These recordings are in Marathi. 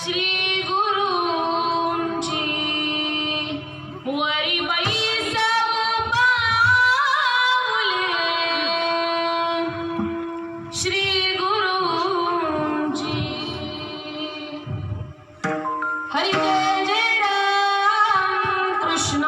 श्री गुरूंची वरी बैसव पाऊले श्री गुरूंची हरी जय जय राम कृष्ण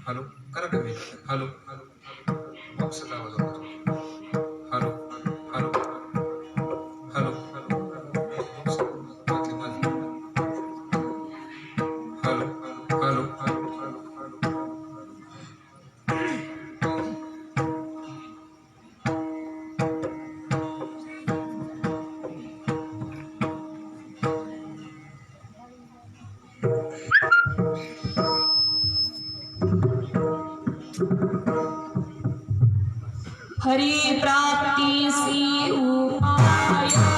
हॅलो करा कमी हॅलो हॅलो बॉक्सचा आवाज होता hello hello hello hello box hello hello hello hello Hari प्राप्ति सी उपाय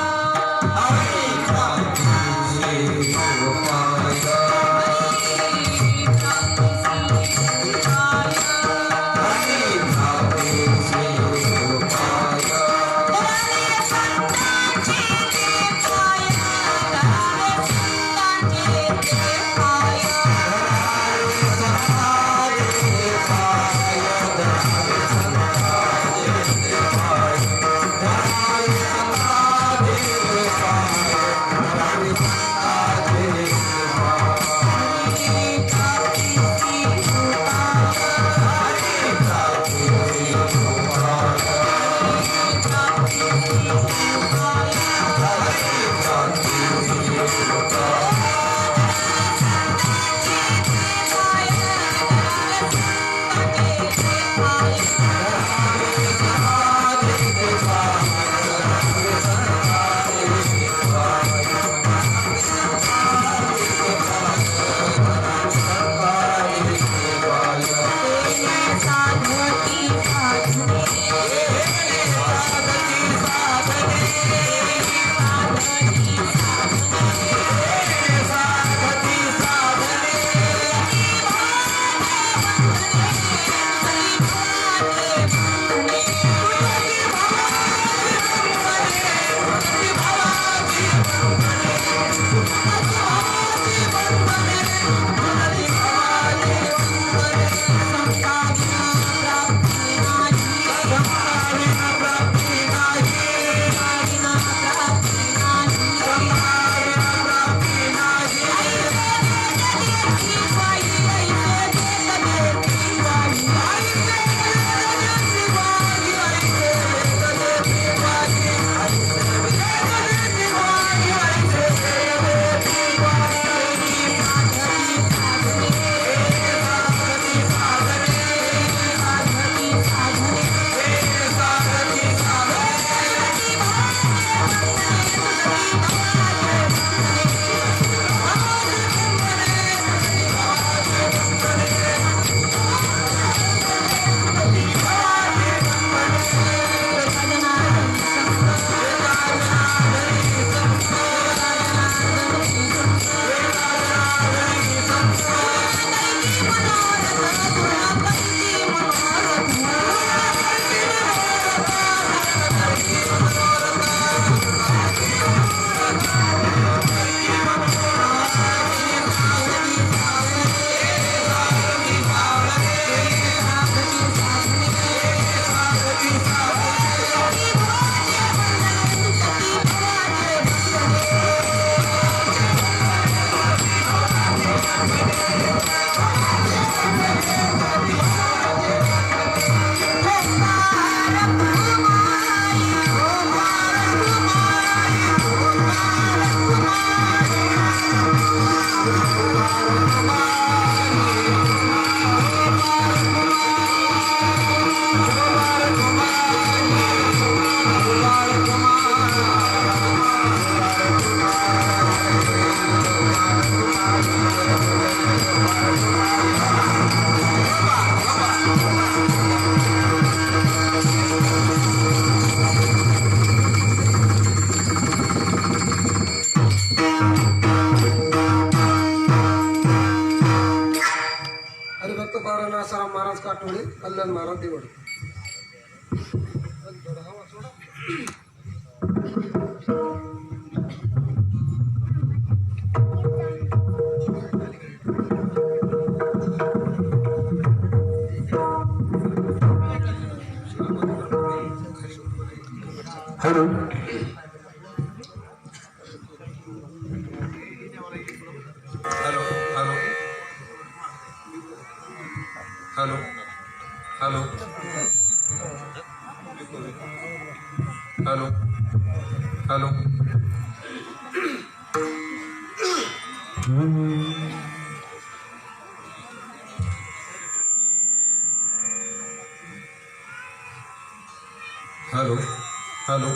आसाराम महाराज काटोळे कल्याण महाराज देवड hello hello hello hello hello hello hello hello hello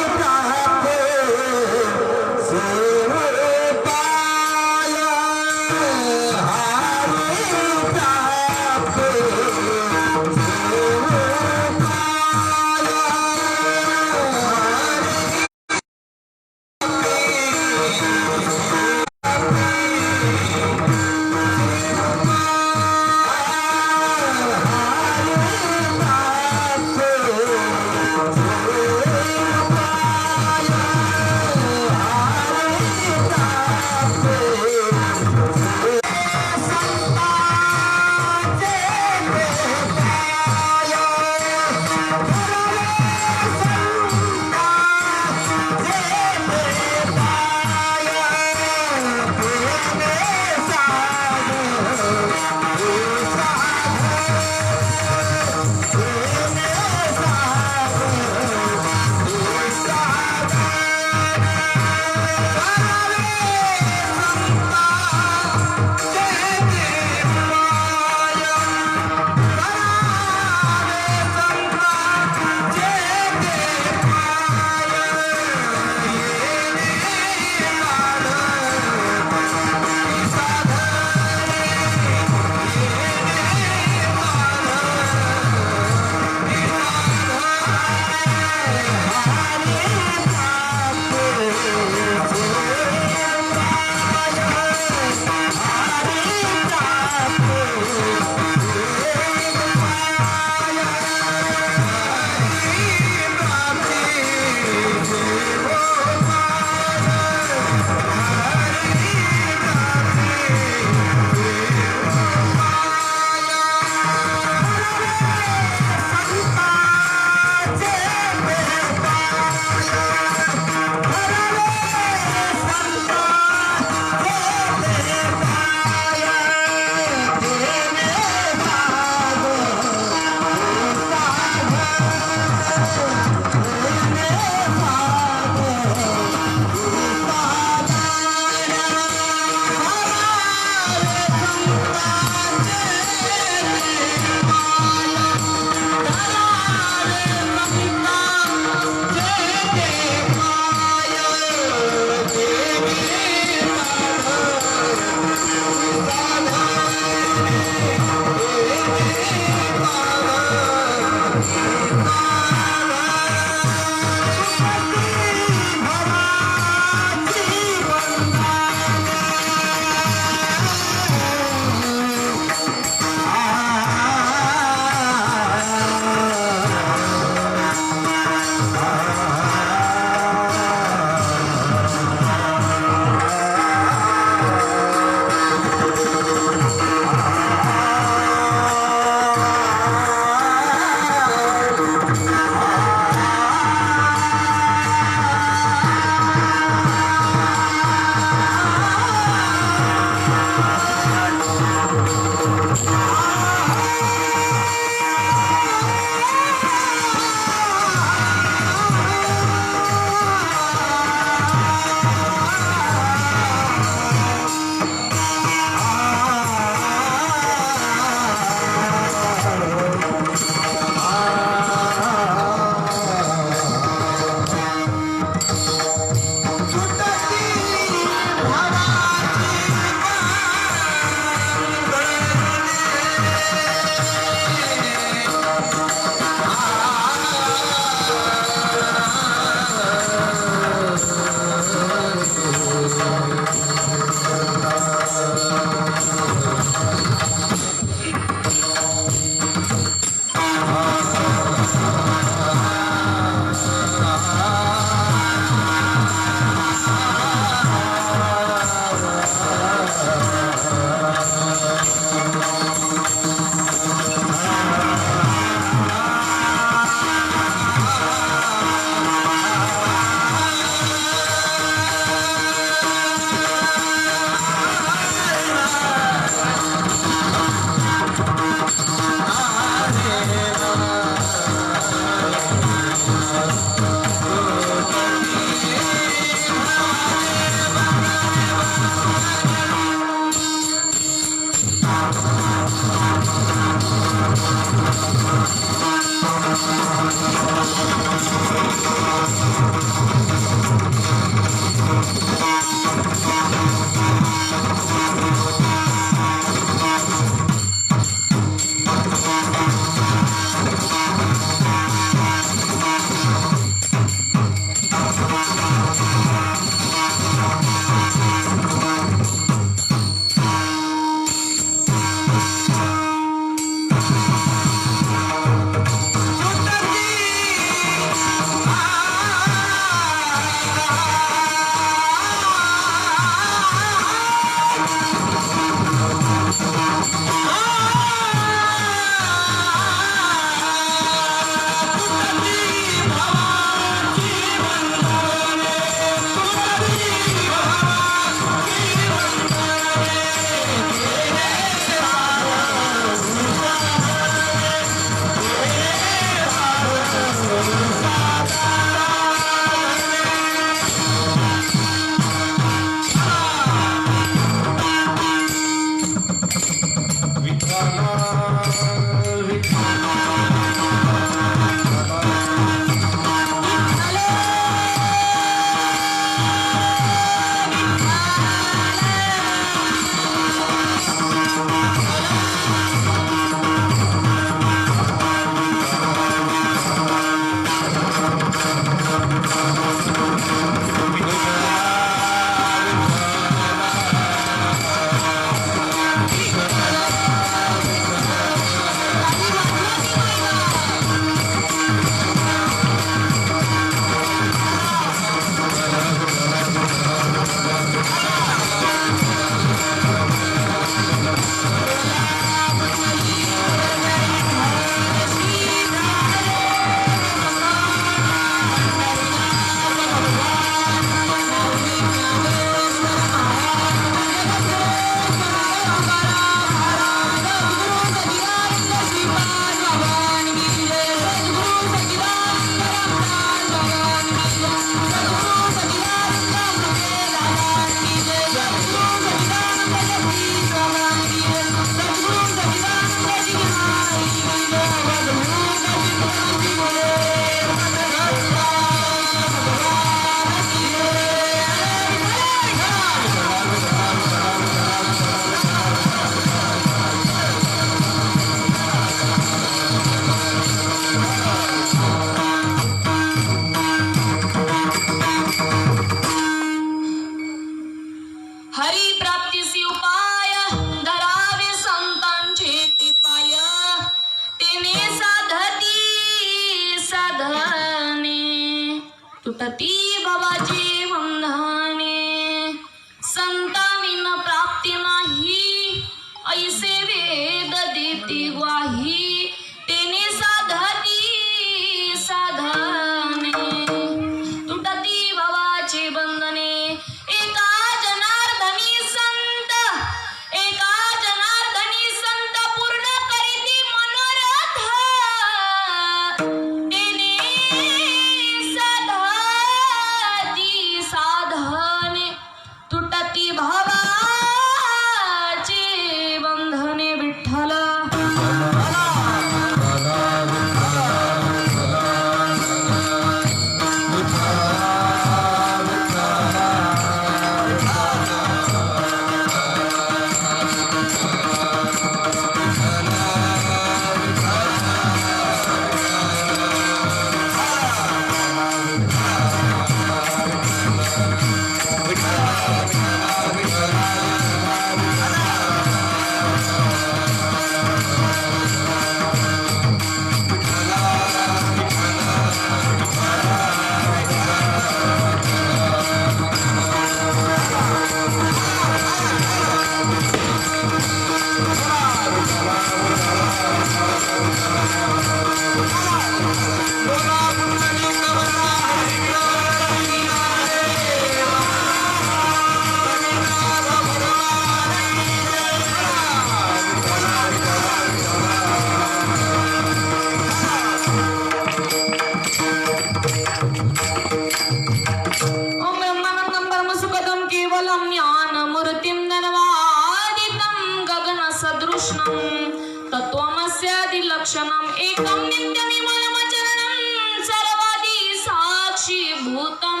लक्षणम एकम नित्यनिर्मलमचरणम सर्वादि साक्षीभूतं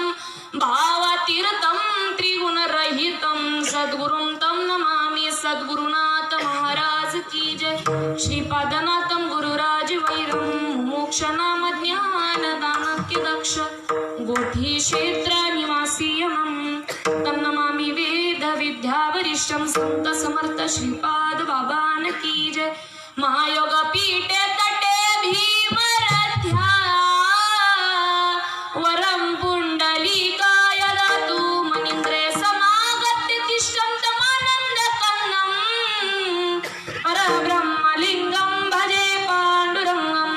भावातीर्थं त्रिगुणरहितं सद्गुरुं तं नमामि। सद्गुरुनाथ महाराज की जय। श्रीपादनाथं गुरुराज वैरं मोक्षनाम ज्ञानदानक्य दक्ष गोठी क्षेत्र निवासीयमं तन्नमामि वेद विद्या वरिष्ठं संत समर्थ श्रीपाद बाबान की जय। महायोग पीठे तटे भीमरथ्या वरं पुंडलिकाय दतु मनीन्द्रे समागत्य तिष्ठं तमानन्दकन्दं परब्रह्मलिङ्गं भजे पाण्डुरङ्गम्।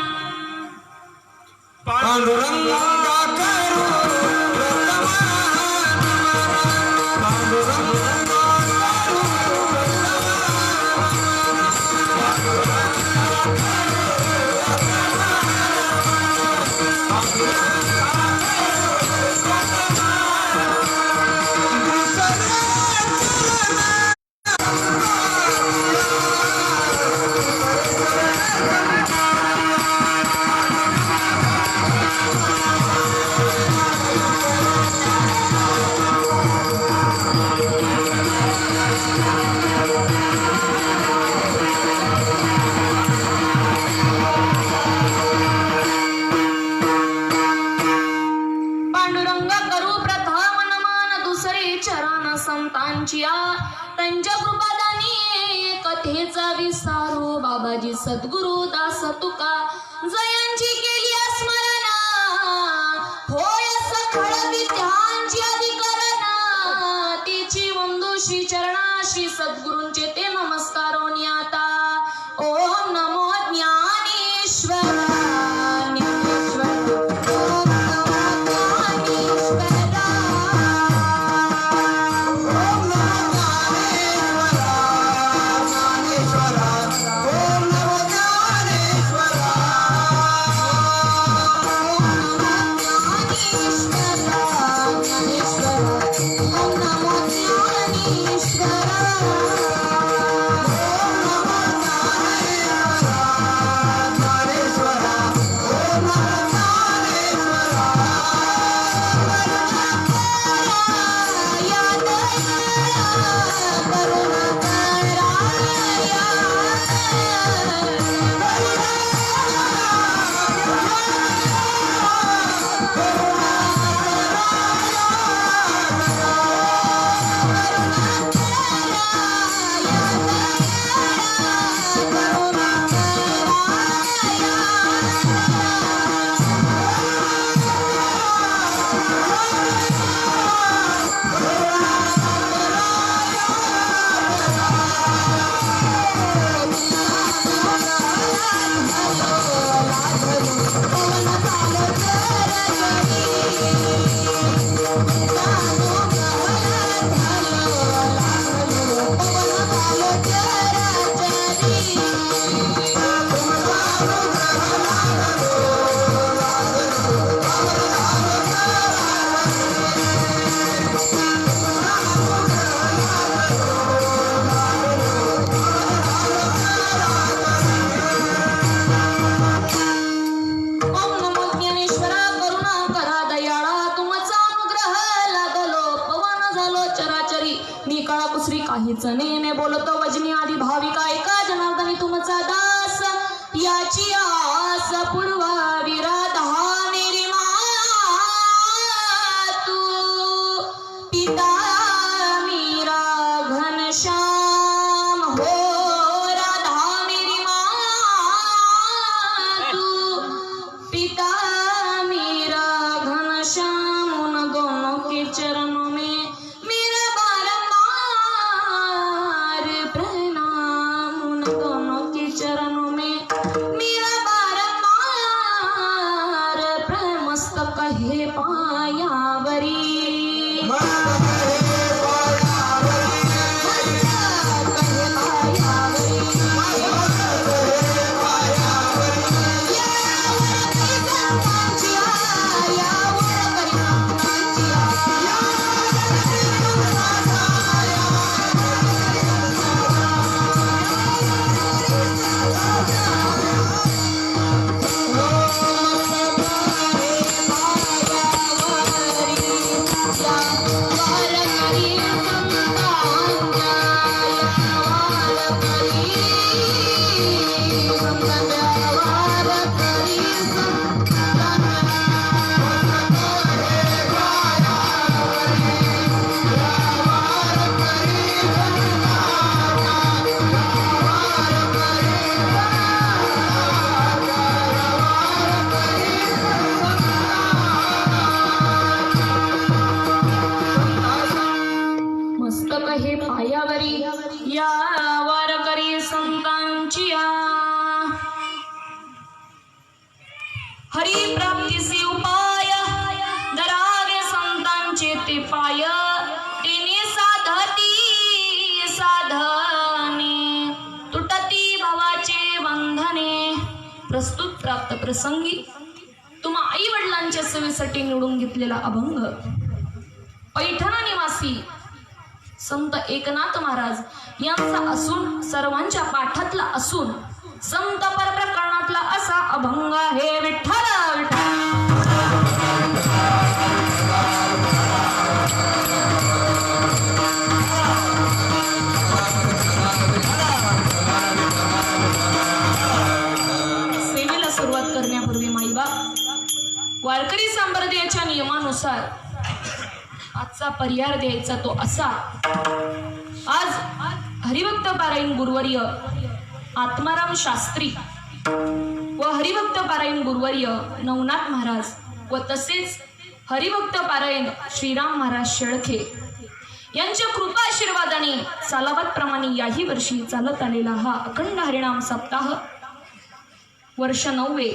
पांडुरंगा करू पांडुरंग करू प्रथम नमन दुसरे चरण संतांची त्यांच्या कृपादानी कथेचा विसारू बाबाजी सद्गुरु दास तुका जयांची केली स्मरण होय सखळ विद्यांची अधिकरण तिची वंदू श्री चरणा श्री सद्गुरूंचे ते नमस्कारोनी आता ओम नमो ज्ञानेश्वर काहीच नेने बोलतो वजनी आधी भाविका एका जनार्दनी तुमचा दास याची आस पुरवावी राधा मेरी मातू पिता मीरा घनश्याम हो राधा मेरी मातू पिता मीरा घनश्याम उन दोनों के चरणों में चरणों में मेरा बारंबार प्रेमस्तक कहे पायावरी ते पाय तिने साधती साधने तुटती भवाचे बंधने. प्रस्तुत प्राप्त प्रसंगी तुम्हा आई वडिलांच्या सेवेसाठी निवडून घेतलेला अभंग पैठण निवासी संत एकनाथ महाराज यांचा असून सर्वांच्या पाठातला असून संत परप्रकरणातला असा अभंग आहे. विठ्ठल विठ्ठल. सेवेला सुरुवात करण्यापूर्वी माईबाप वारकरी संप्रदायाच्या नियमानुसार आजचा पर्याय द्यायचा तो असा. आज हरिभक्त पारायण गुरुवर्य आत्माराम शास्त्री व हरिभक्त पारायण गुरुवर्य नवनाथ महाराज व तसेच हरिभक्त पारायण श्रीराम महाराज शेळके यांच्या कृपा आशीर्वादाने सालाबादप्रमाणे याही वर्षी चालत आलेला हा अखंड हरिनाम सप्ताह वर्ष 9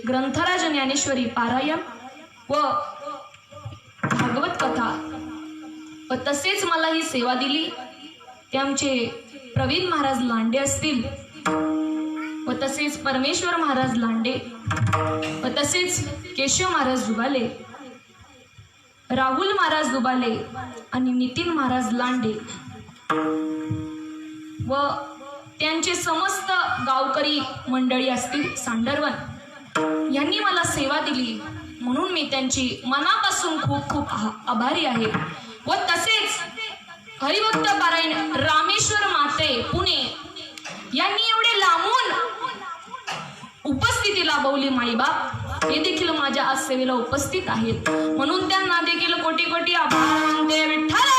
ग्रंथराज ज्ञानेश्वरी पारायण व भागवत कथा व तसेच मला ही सेवा दिली ते आमचे प्रवीण महाराज लांडे असतील व तसेच परमेश्वर महाराज लांडे व तसेच केशव महाराज दुबाले, राहुल महाराज दुबाले आणि नितीन महाराज लांडे व त्यांचे समस्त गावकरी मंडळी असतील सांडरवन यांनी मला सेवा दिली म्हणून मी त्यांची मनापासून खूप खूप आभारी आहे. व तसेच हरिभक्त पारायण रामेश्वर माते पुणे यांनी एवढे लांबून उपस्थिती लाभवली माईबाप हे देखील माझ्या आज सेवेला उपस्थित आहेत म्हणून त्यांना देखील कोटी कोटी आभार मानते. विठ्ठल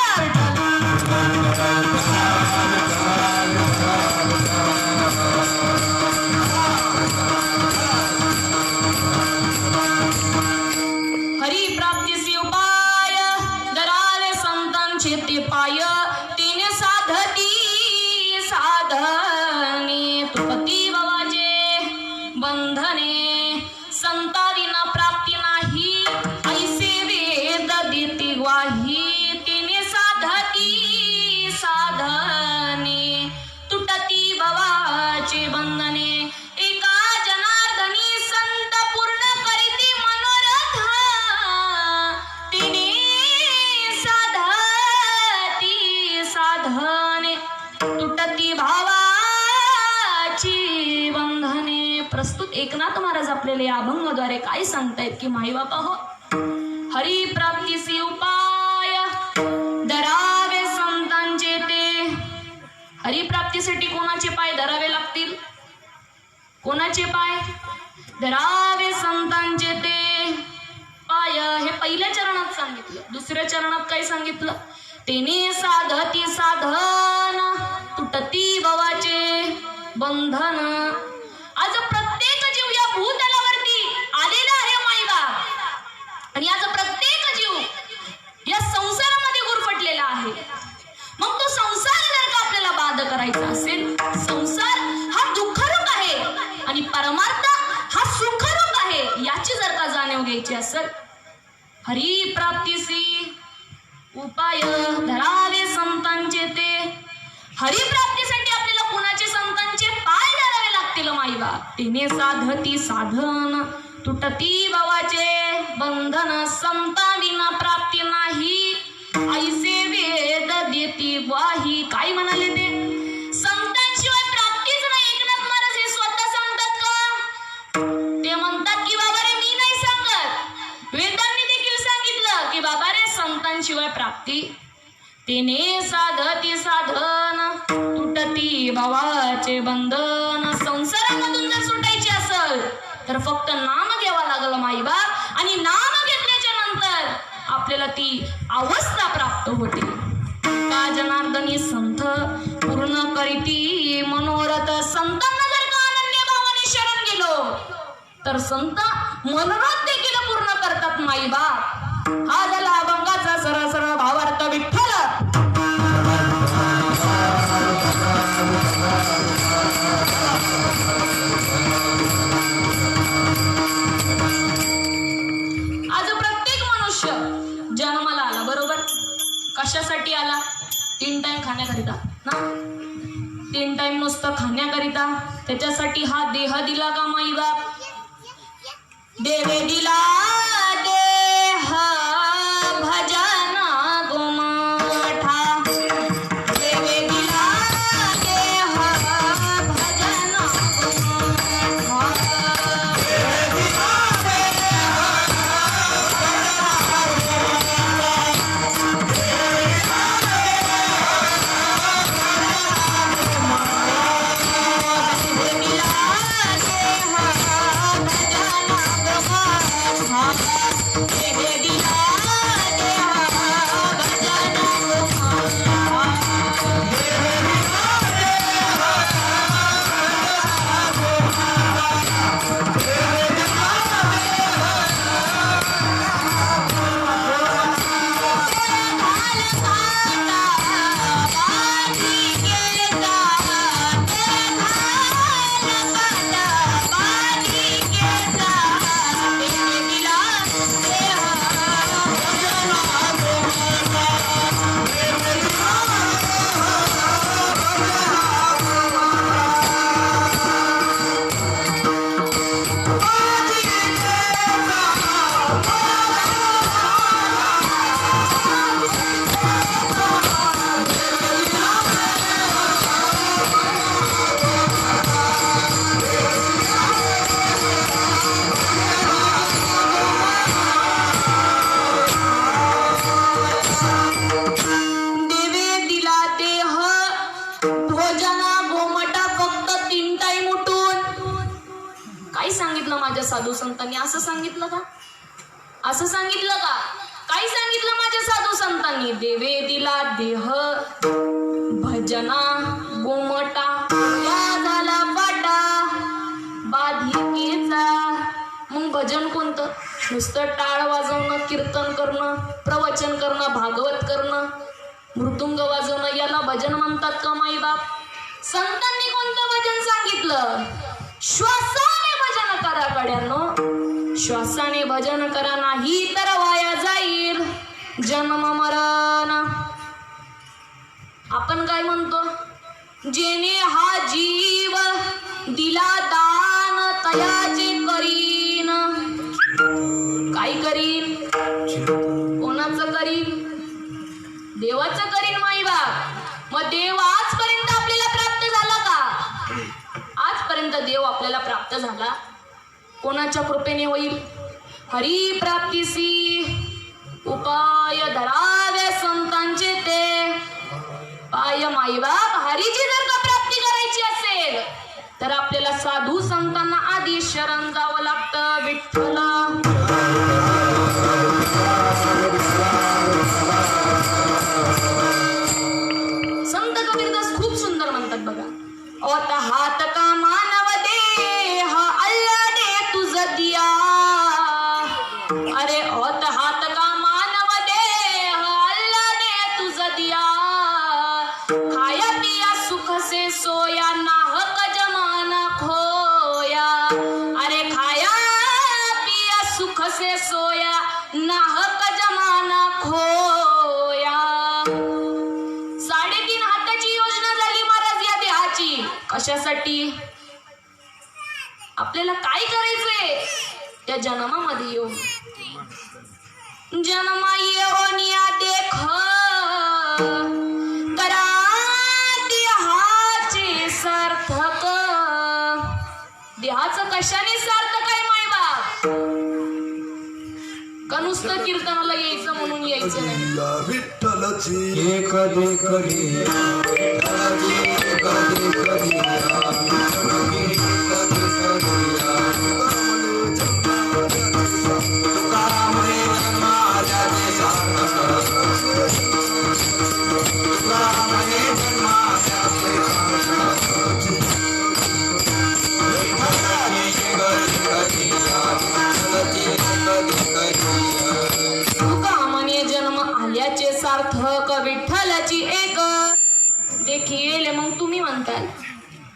हरी प्राप्तीसी उपाय दरारे संतांचे ते पाय तिने साधती साधने तुपती भवाचे बंधने संता विना प्राप्ती नाही ऐसे वेद देते ग्वाही तिने साधती साधने तुटती भवाचे बंधने एका जनार्दनी संत पूर्ण करीती मनोरथ तिने साधती साधने तुटती भावाची बंधने. प्रस्तुत एकनाथ महाराज आपल्याला या अभंगाद्वारे काय सांगतायत की माईबापा हो हरी प्राप्तीसी उपाय धरावे संतांचे ते. हरिप्राप्तीसाठी कोणाचे पाय धरावे लागतील? कोणाचे पाय धरावे? संतांचे ते पाय. हे पहिल्या चरणात सांगितलं. दुसऱ्या चरणात काय सांगितलं? तेने साधती साधन तुटती भवाचे बंधन. आज प्रत्येक जीव या भूतलावरती आलेला आहे माईबाप आणि आज प्रत्येक जीव या संसारामध्ये गुरफटलेला आहे. मग तो संसार जर का आपल्याला बाध करायचा असेल, संसार हा दुःखरूप आहे आणि परमार्थ हा सुखरूप आहे याची जर का जाणीव घ्यायची असेल, हरी प्राप्तीसी उपाय धरावे संतांचे ते. हरिप्राप्तीसाठी आपल्याला कुणाचे? संतांचे पाय धरावे लागतील माईबाप. तिने साधती साधन तुटती भवाचे बंधन संता विना प्राप्ती नाही ऐसे वेद देती ग्वाही. काय म्हणाले ते? संतांशिवाय प्राप्तीच नाही. एकनाथ महाराज हे स्वतः सांगतात का? ते म्हणतात की बाबा रे मी नाही सांगत, वेदांनी देखील सांगितलं की बाबा रे संतांशिवाय प्राप्ती. तिने साधती साधन तुटती भवाचे बंधन. संसारामधून जर सुटायचे असेल तर फक्त नाम घ्यावा लागलं माईबाप आणि नाम घेतल्याच्या नंतर आपल्याला ती अवस्था प्राप्त होते. का जनार्दनी संत पूर्ण करीती मनोरथ. संतांना जर का अनन्य भावाने शरण गेलो तर संत मनोरथ देखील पूर्ण करतात माईबाप. हा झाला अभंगाचा सरळ सरळ भावार्थ. विठ्ठल आज प्रत्येक मनुष्य जन्माला आला बरोबर. कशासाठी आला? 3 टाइम खाण्याकरिता ना. 3 टाइम नुसतं खाण्याकरिता. त्याच्यासाठी हा देह दिला का माई बाप? देवे दिला देह भजन गोमठा. देवे दिला देह भजन गोमठा. साधू संतांनी असं सांगितलं का? असं सांगितलं का? काय सांगितलं माझ्या साधू संतांनी? देवे दिला देह भजना गोमटा. झाला पाटा बाधिकेचा. मग भजन कोणतं? नुसतं टाळ वाजवणं, कीर्तन करणं, प्रवचन करणं, भागवत करणं, मृदुंग वाजवणं, याला भजन म्हणतात का माई बाप? संतांनी कोणतं भजन सांगितलं? श्वासाने भजन करा कड्यांनो. श्वासाने भजन करा, नाही तर वाया जाईल जन्म मरण. आपण काय म्हणतो? जेने हा जीव दिला दान तयाचे करीन. काय करीन? कोणाचं करीन? देवाचं करीन माई बाप. मग देव आजपर्यंत आपल्याला प्राप्त झाला का? आजपर्यंत देव आपल्याला प्राप्त झाला कोणाच्या कृपेने होईल? हरी प्राप्तीसी उपाय धरावे संतांचे ते पाय. माई बाप, हरीची जर का प्राप्ती करायची असेल तर आपल्याला साधू संतांना आधी शरण जावं लागतं. विठ्ठल संत कबीरदास खूप सुंदर म्हणतात बघा. ओत हात का मानव देह अल्लाने तुझ दिया. अरे ओत हात का मानव देह अल्लाने तुझ दिया. खाया पिया सुख से सोया नाहक जमाना खोया. अरे खाया पिया सुख से सोया नाहक जमाना खोया. 3.5 हाताची योजना झाली महाराज या देहाची. कशासाठी? आपल्याला काय करायचंय? त्या जन्मामध्ये येऊ. जन्मा येऊन या देख करा देहाचे सार्थक. देहाचं कशाने सार्थक आहे माय बाप? का नुसतं कीर्तनाला यायचं म्हणून यायचं नाही? विठ्ठलची एक देखली विठ्ठलाची एक देखली तुकारामुळे जन्म आल्याचे सार्थक. तुकारामुळे जन्म आल्याचे सार्थक. तुका म्हणे जन्म आल्याचे सार्थक. विठ्ठलाची एक देखील. मग तुम्ही म्हणताल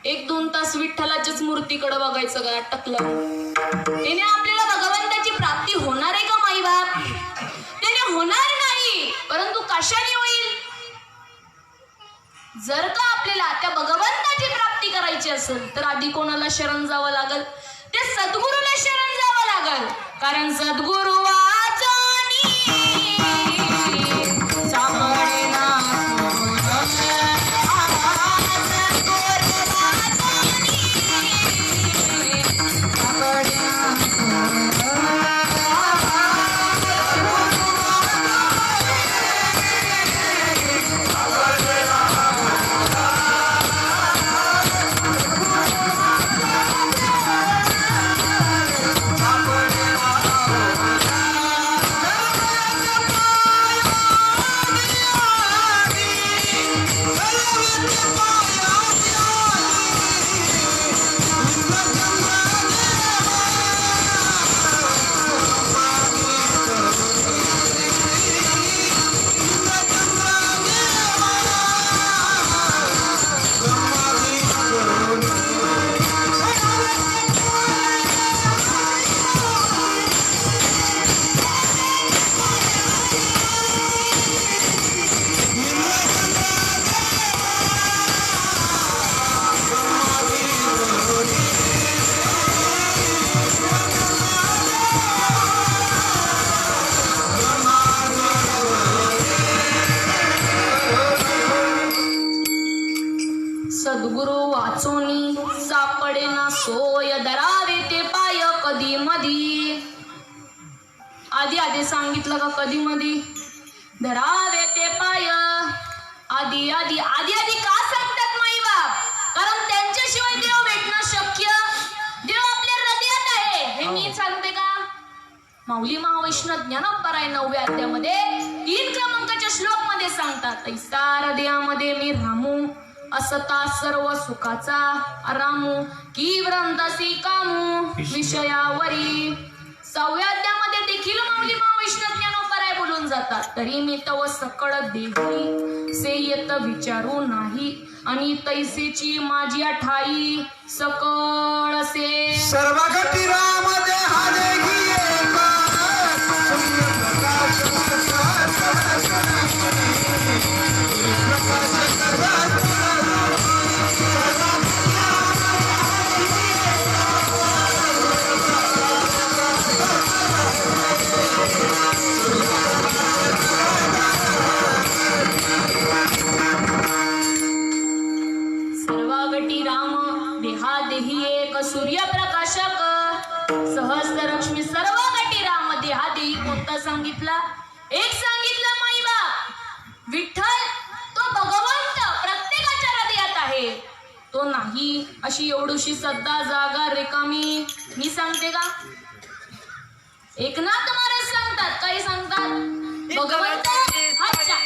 1-2 तास विठ्ठलाच्याच मूर्तीकडे बघायचं का टकलं? त्याने आपल्याला भगवंताची प्राप्ती होणार आहे का माई बाप? त्याने होणार नाही. कशाने होईल? जर का आपल्याला त्या भगवंताची प्राप्ती करायची असेल तर आधी कोणाला शरण जावं लागल? ते सद्गुरूला शरण जावं लागल. कारण सद्गुरु वाचनी सापडेना सद्गुरु वाचोनी सापडेना सोय धरावे ते पाय कधी मधी. आधी आधी सांगितलं का कधी मधी? धरावे ते पाय आधी आधी आधी आधी का सांगतात माई बाप? कारण त्यांच्याशिवाय देव भेटणं शक्य. देव आपल्या हृदयात आहे हे मी सांगते का? माऊली महावैष्णव ज्ञानोबराय 9व्या अध्यायामध्ये 3 क्रमांकाच्या श्लोक मध्ये सांगतात, तैसा हृदयामध्ये मी रामू असता सर्व सुखाचा रामू की व्रंतसी कामू विषयावरी. 6व्या अध्यायामध्ये देखील माऊली महावैष्णव ज्ञानोबराय बोलून जातात, तरी मी तव सकळ देही से येत विचारू नाही आणि तैसेची माझी ठाई सकळ से. सर्व घटी राम देहा देही एका, सूर्यप्रकाश सर्वागटी राम देहा देही एक सूर्यप्रकाशक सहस्रलक्ष्मी. सर्वागटी राम देहा देही कोणता सांगितला? एक सांगितलं माई बाप विठ्ठल तो भगवंत प्रत्येकाच्या हृदयात आहे. तो नाही अशी एवढीशी सत्ता जागा रिकामी. मी सांगते का? एकनाथ महाराज सांगतात. काही सांगतात? भगवंत अच्छा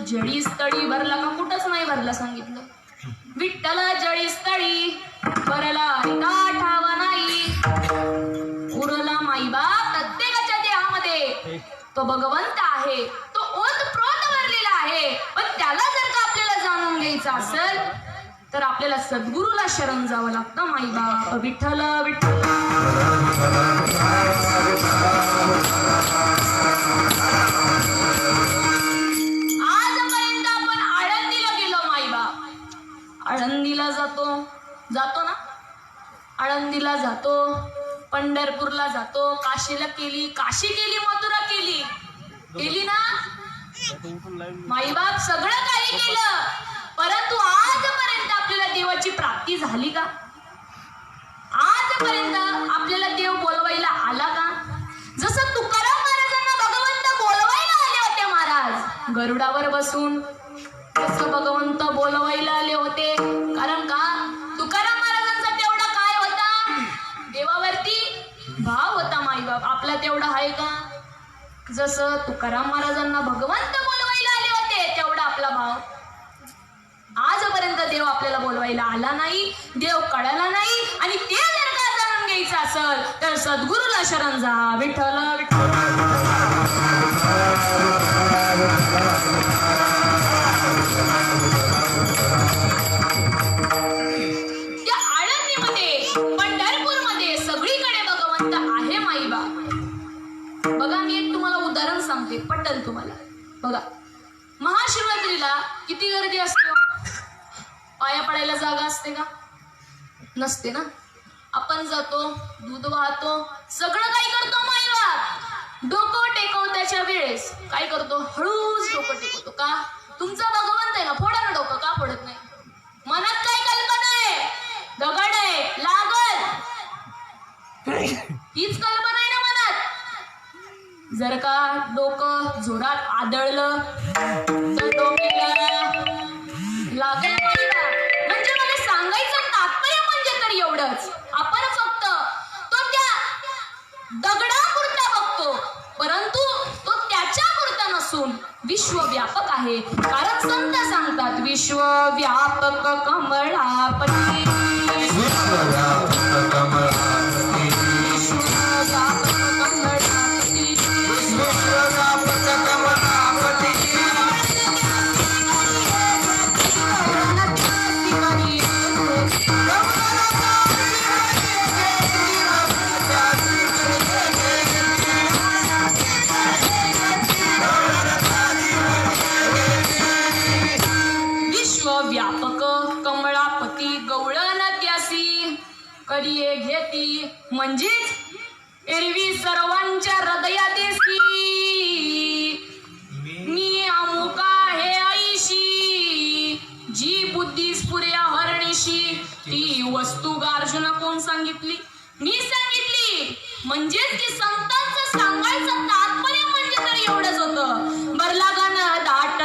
जळी स्थळी भरला का? कुठंच नाही भरला सांगितलं. विठ्ठल जळी स्थळी भरला रिता ठावा नाही. उरला माईबा प्रत्येकाच्या देहामध्ये तो भगवंत आहे. तो ओतप्रोत भरलेला आहे. पण त्याला जर का आपल्याला जाणून घ्यायचं असेल तर आपल्याला सद्गुरूला शरण जावं लागतं माईबा. विठ्ठल विठ्ठल आळंदीला जातो ना, आळंदीला जातो, पंढरपूरला जातो, काशीला केली, काशी केली, मथुरा केली ना माईबाप सगळं काही केलं. परंतु आजपर्यंत आपल्याला देवाची प्राप्ती झाली का? आजपर्यंत आपल्याला देव बोलवायला आला का? जसं तुकाराम महाराजांना भगवंत बोलवायला आले होते महाराज गरुडावर बसून, तसं जसं तुकाराम महाराजांना भगवंत बोलवायला आले होते तेवढा आपला भाव आजपर्यंत देव आपल्याला बोलवायला आला नाही, देव कळाला नाही. आणि ते जर का जाणून घ्यायचं असेल तर सद्गुरूला शरण जा. विठ्ठल विठ्ठल. त्या आळंदीमध्ये पंढरपूरमध्ये सगळीकडे भगवंत आहे माईबा. बघा मी एक तुम्हाला उदाहरण सांगते, पटल तुम्हाला. बघा महाशिवरात्रीला किती गर्दी असते, पाया पडायला जागा असते का? नसते ना. आपण जातो, दूध वाहतो, सगळं काही करतो माईबा. डोकं टेकवत्याच्या वेळेस काय करतो? हळूच डोकं टेकवतो. का? तुमचा भगवंत आहे ना, फोडा ना डोकं. का फोडत नाही? मनात काय कल्पना आहे? दगड आहे, लागल, हीच कल्पना आहे ना मनात. जर का डोकं जोरात आदळलं तर डोक्याला लागेल. म्हणजे मला सांगायचं तात्पर्य म्हणजे तर एवढंच, आपण फक्त तो त्या दगडापुरता बघतो, परंतु तो त्याच्यापुरता नसून विश्वव्यापक आहे. कारण संत सांगतात विश्वव्यापक कमळापती, विश्वव्यापक कमळापती, विश्वव्यापक कमळापती, विश्वव्यापक कमलापती, विश्वव्यापक कमळापती गवळण त्यासी करिये घेती. म्हणजेच एरवी सर्वांच्या हृदयात येसी मी अमुका हे ऐशी, जी बुद्धी स्फुर्या हरणीशी. ती वस्तू गार्जुन कोण सांगितली? मी सांगितली. म्हणजेच की संतांचं सांगायचं तात्पर्य म्हणजे तर एवढंच होतं. बरला गाणं दाट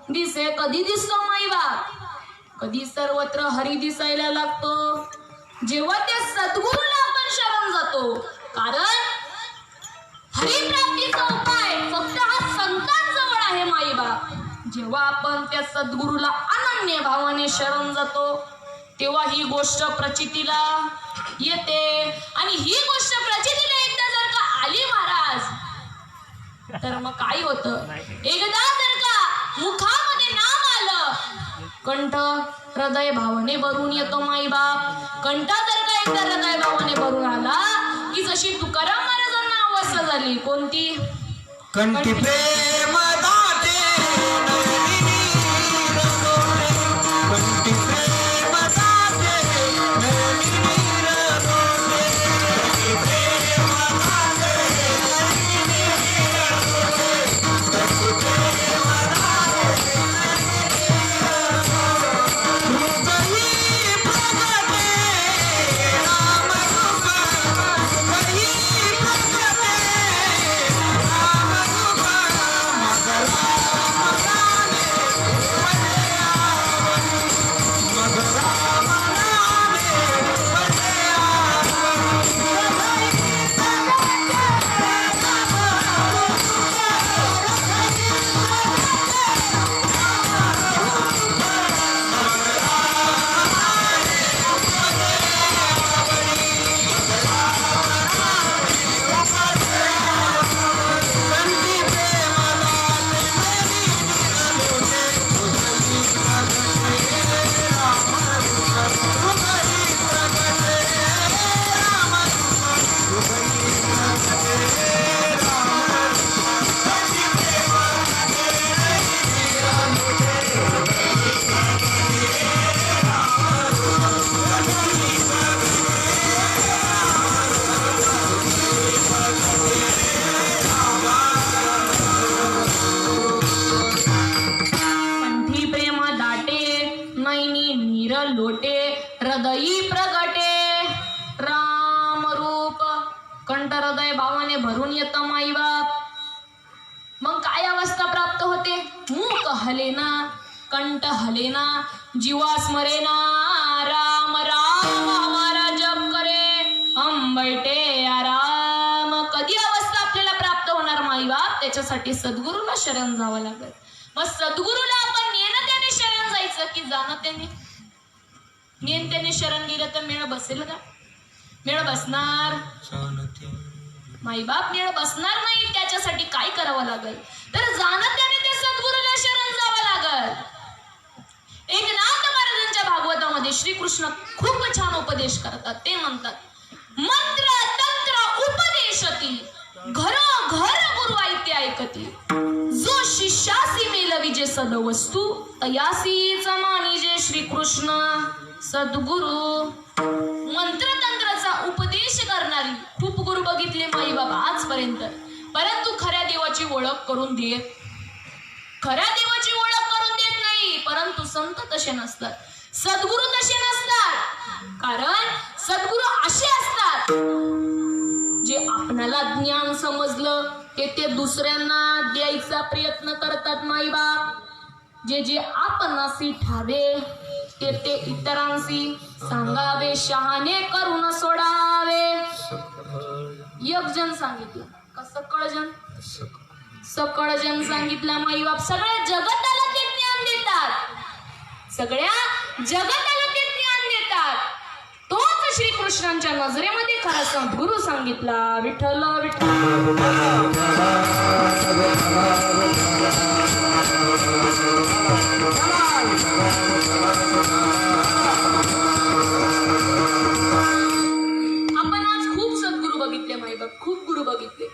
दिसे. कधी दिसतो माईबा? कधी सर्वत्र हरी दिसायला लागतो जेव्हा त्या सद्गुरूला आपण शरण जातो. कारण हरिप्राप्तीचा उपाय फक्त हा संतांजवळ आहे माईबा. जेव्हा आपण त्या सद्गुरूला अनन्य भावाने शरण जातो तेव्हा ही गोष्ट प्रचितीला येते. आणि ही गोष्ट प्रचितीला एकदा जर का आली महाराज तर मग काय होतं? एकदा जर का मुखामध्ये नाम आलं, कंठ हृदय भावने भरून येतो माईबाप. कंठ जर का एकदा हृदय भावने भरून आला की जशी तुकाराम महाराजांना अवस्था झाली. कोणती? कंठी प्रेम दाटे नयनी रसोटे, कंठी प्रेम दाटे नयनी रसोटे, कंठी प्रेम दाटे नयनी रसोटे, कंठी प्रेम दाटे हृदयी प्रगटे राम रूप, हृदयी प्रगटे राम रूप, मंगला नीर लोटे हृदयी प्रगटे राम रूप कंठ हृदय भावाने भरून येतं माई बाप. मग काय अवस्था प्राप्त होते? मूक हलेना, कंठ हलेना, जीवा स्मरेना, राम राम हमारा जप करे, हम बैठे आराम. कधी अवस्था आपल्याला प्राप्त होणार माई बाप? त्याच्यासाठी सद्गुरूला शरण जावं लागेल. मग सद्गुरूला आपण नेणं त्याने शरण जायचं की जाणं त्याने? नेन त्याने शरण गेलं तर मेळ बसेल का? मेळ बसणार माई बाप, मेळ बसणार नाही. त्याच्यासाठी काय करावं लागेल? तर जाणं त्याने ते सद्गुरूला शरण जावं लागेल. एकनाथ महाराजांच्या भागवतामध्ये श्रीकृष्ण खूप छान उपदेश करतात. ते म्हणतात, मंत्र तंत्र उपदेशती घर घर गुरु ऐते ऐकती, जो शिष्यासी मेलविजे सदवस्तू तयासीच मानिजे श्रीकृष्ण सद्गुरु. मंत्रतंत्राचा उपदेश करणारी खूप गुरु बघितले माई बाबा आजपर्यंत, परंतु खऱ्या देवाची ओळख करून देत, खऱ्या देवाची ओळख करून देत नाही. परंतु संत तसे नसतात, सद्गुरु तसे नसतात. कारण सद्गुरु असे असतात जे आपणाला ज्ञान समजलं ते दुसऱ्यांना द्यायचा प्रयत्न करतात माई बाप. जे जे आपणासी ठावे ते इतरांशी सांगावे, शहाणे करून सोडावे. एक जण सांगितलं का? सकळ जन सांगितलं माई बाप. सगळ्या जगताला ते ज्ञान देतात, सगळ्या जगताला ते ज्ञान देतात. तोच श्रीकृष्णांच्या नजरेमध्ये खरा सद्गुरु सांगितला, विठ्ठल विठ्ठल. आपण आज खूप सद्गुरु बघितले माई बाप, खूप गुरु बघितले,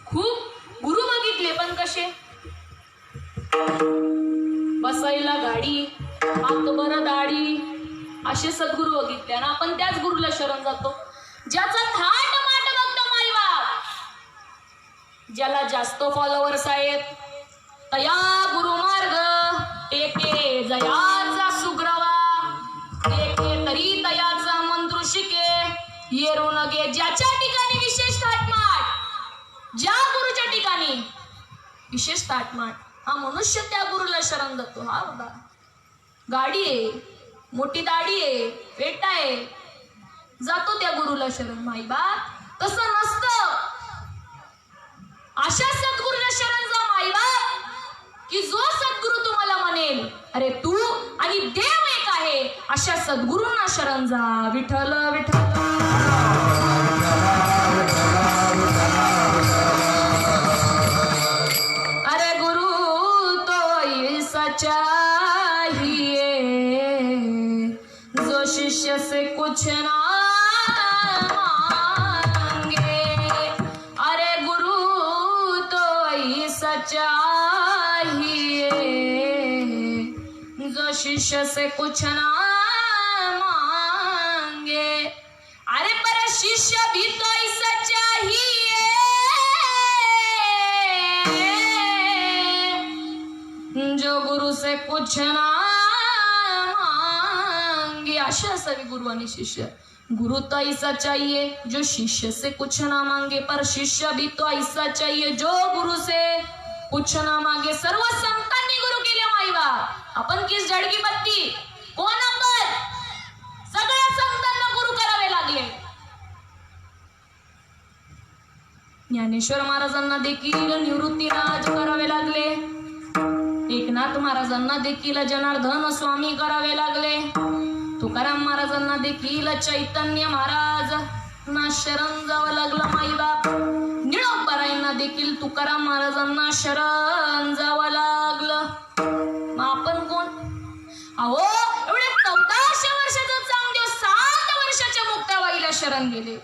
खूप गुरु बघितले. पण कसे? बसायला गाडी, हातभर दाढी, असे सद्गुरु बघितले. आणि आपण त्याच गुरुला शरण जातो ज्याचा थाट माट बघतो माई बाप, ज्याला जास्त फॉलोअर्स आहेत. तया गुरुमार्ग टेके जयाचा सुग्रवा, टेके तरी तयाचा मंत्र शिके, येरू नगे. ज्याच्या ठिकाणी विशेष थाटमाट, ज्या गुरुच्या ठिकाणी विशेष थाटमाट, हा मनुष्य त्या गुरुला शरण जातो. हा बाबा, गाडी आहे, मोठी दाढी आहे, पेटा आहे, जातो त्या गुरुला शरण. माई बाप तसं नसतं. अशा सद्गुरूला शरण जा माई बाप, की जो सद्गुरु तुम्हाला म्हणेल अरे तू आणि देव एक आहे, अशा सद्गुरूंना शरण जा. विठ्ठल विठ्ठल. अरे गुरु तो सच्चा ही है, जो शिष्य से कुछ ना मांगे. अरे गुरु तो सच्चा ही है, जो शिष्य से कुछ ना मांगे. अरे पर शिष्य भी तो सच्चा ही जो गुरु से कुछ ना मांगे. अशा असावी गुरु आणि शिष्य. गुरु तो ऐसा चाहिए जो शिष्य से कुछ ना मांगे, पर शिष्य भी तो ऐसा चाहिए जो गुरु से कुछ ना मांगे. सर्व संतांनी गुरु केले माई बाप. आपण किस जडगी बत्ती कोण नंबर? सगळ्या संतांना गुरु करावे लागले. ज्ञानेश्वर महाराजांना देखील निवृत्तीराज करावे लागले. एकनाथ महाराजांना देखील जनार्दन स्वामी करावे लागले. तुकाराम महाराजांना देखील चैतन्य महाराज ना शरण जावं लागलं माई बाप. निळोबारायांना देखील तुकाराम महाराजांना शरण जावं लागलं. मग आपण कोण? अहो एवढे 1400 वर्षाचं चांगदेव 7 वर्षाच्या मुक्ताबाईला शरण गेले.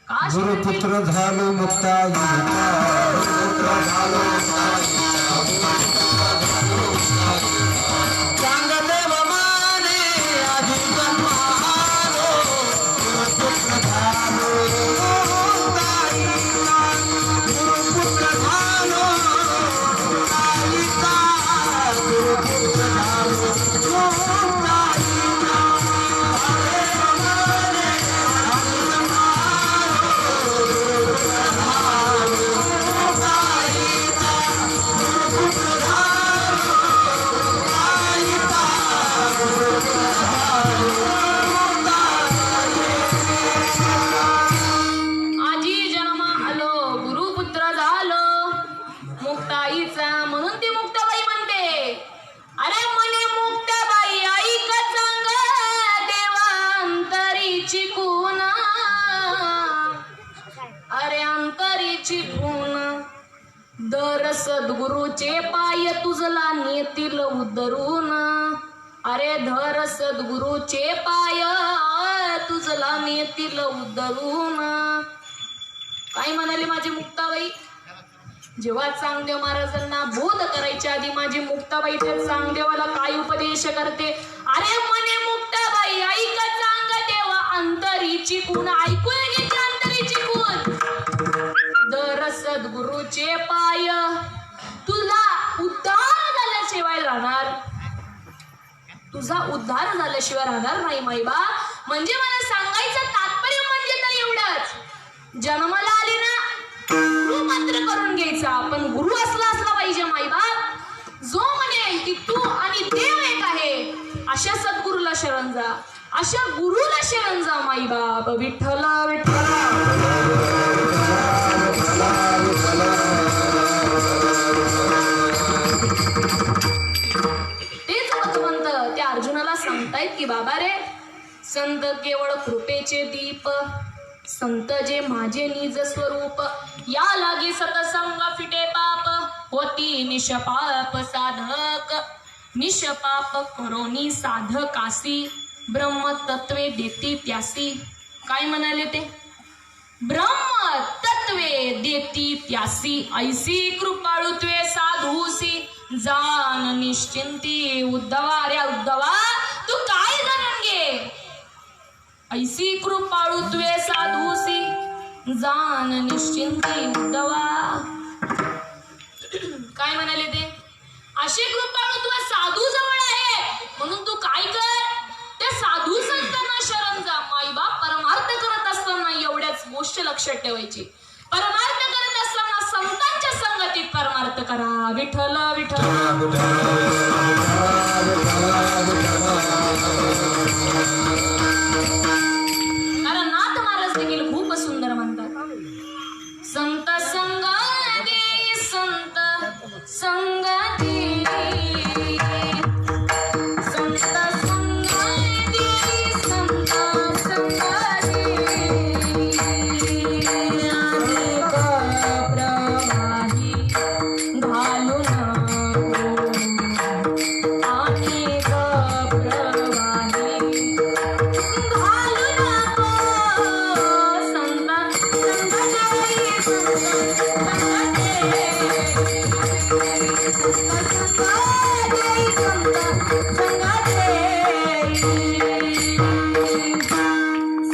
का गुरुपुत्र झालो मुक्ताई. चांगदेव माने आधी जन्मालो, गुरुपुत्र झालो मुक्ताई. गुरुपुत्र झालो मुक्ताईचा, गुरुपुत्र झालो मुक्ताई. अंतरीची खून, अरे अंतरीची खून, दर सद्गुरूचे पाय तुझला नेतील उद्धरून, अरे धर सद्गुरूचे पाय तुझला नेतील उद्धरून. काय म्हणाली माझी मुक्ताबाई? जेव्हा चांगदेव महाराजांना बोध करायच्या आधी माझी मुक्ताबाई त्या चांगदेवाला काय उपदेश करते? अरे म्हणे मुक्ताबाई ऐक चांगदेवा अंतरीची खूण, ऐकून घ्यायची अंतरीची खूण. दर सद्गुरूचे पाय तुला उद्धार झाल्याशिवाय राहणार, तुझा उद्धार झाल्याशिवाय राहणार नाही माईबा. म्हणजे मला सांगायचं तात्पर्य म्हणजे तर एवढंच, जन्माला आली ना गुरु मात्र करून घ्यायचा, पण गुरु असला पाहिजे माईबाप, जो म्हणेल की तू आणि देव एक आहे, अशा सद्गुरूला शरण जा, अशा गुरुला शरण जा माईबाप. विठ्ठल विठ्ठल तेच भगवंत त्या अर्जुनाला सांगतायत की बाबा रे, संत केवळ कृपेचे दीप, संत जे माझे निज स्वरूप, या लागे सतसंग फिटे पाप, होती निष्पाप साधक, निष्पाप करोनी साधकासी, ब्रह्म तत्वे देती त्यासी. काय म्हणाले ते? ब्रह्म तत्वे देती त्यासी, ऐसी कृपाळुत्वे साधूसी, जान निश्चिंती उद्धवा. रे उद्धवा तू काय जाणून घे, ऐसी कृपाळुत्वे साधूसी, जान निश्चिंती उद्धवा. काय म्हणाले ते? अशी कृपाळुत्व साधू जवळ आहे, म्हणून तू काय कर, त्या साधू संतांना शरण जा. माईबाप परमार्थ करत असताना एवढ्याच गोष्ट लक्षात ठेवायची, परमार्थ करत असताना संतांच्या संगतीत परमार्थ करा. विठ्ठल विठ्ठल कारण नाथ महाराज देखील खूप सुंदर म्हणतात, संत संग दे, संत संग दे, संत संग दे, संत संग दे, अनेक प्रवाही घालू नको, अनेक प्रवाही घालू नको, संत संग दे, संत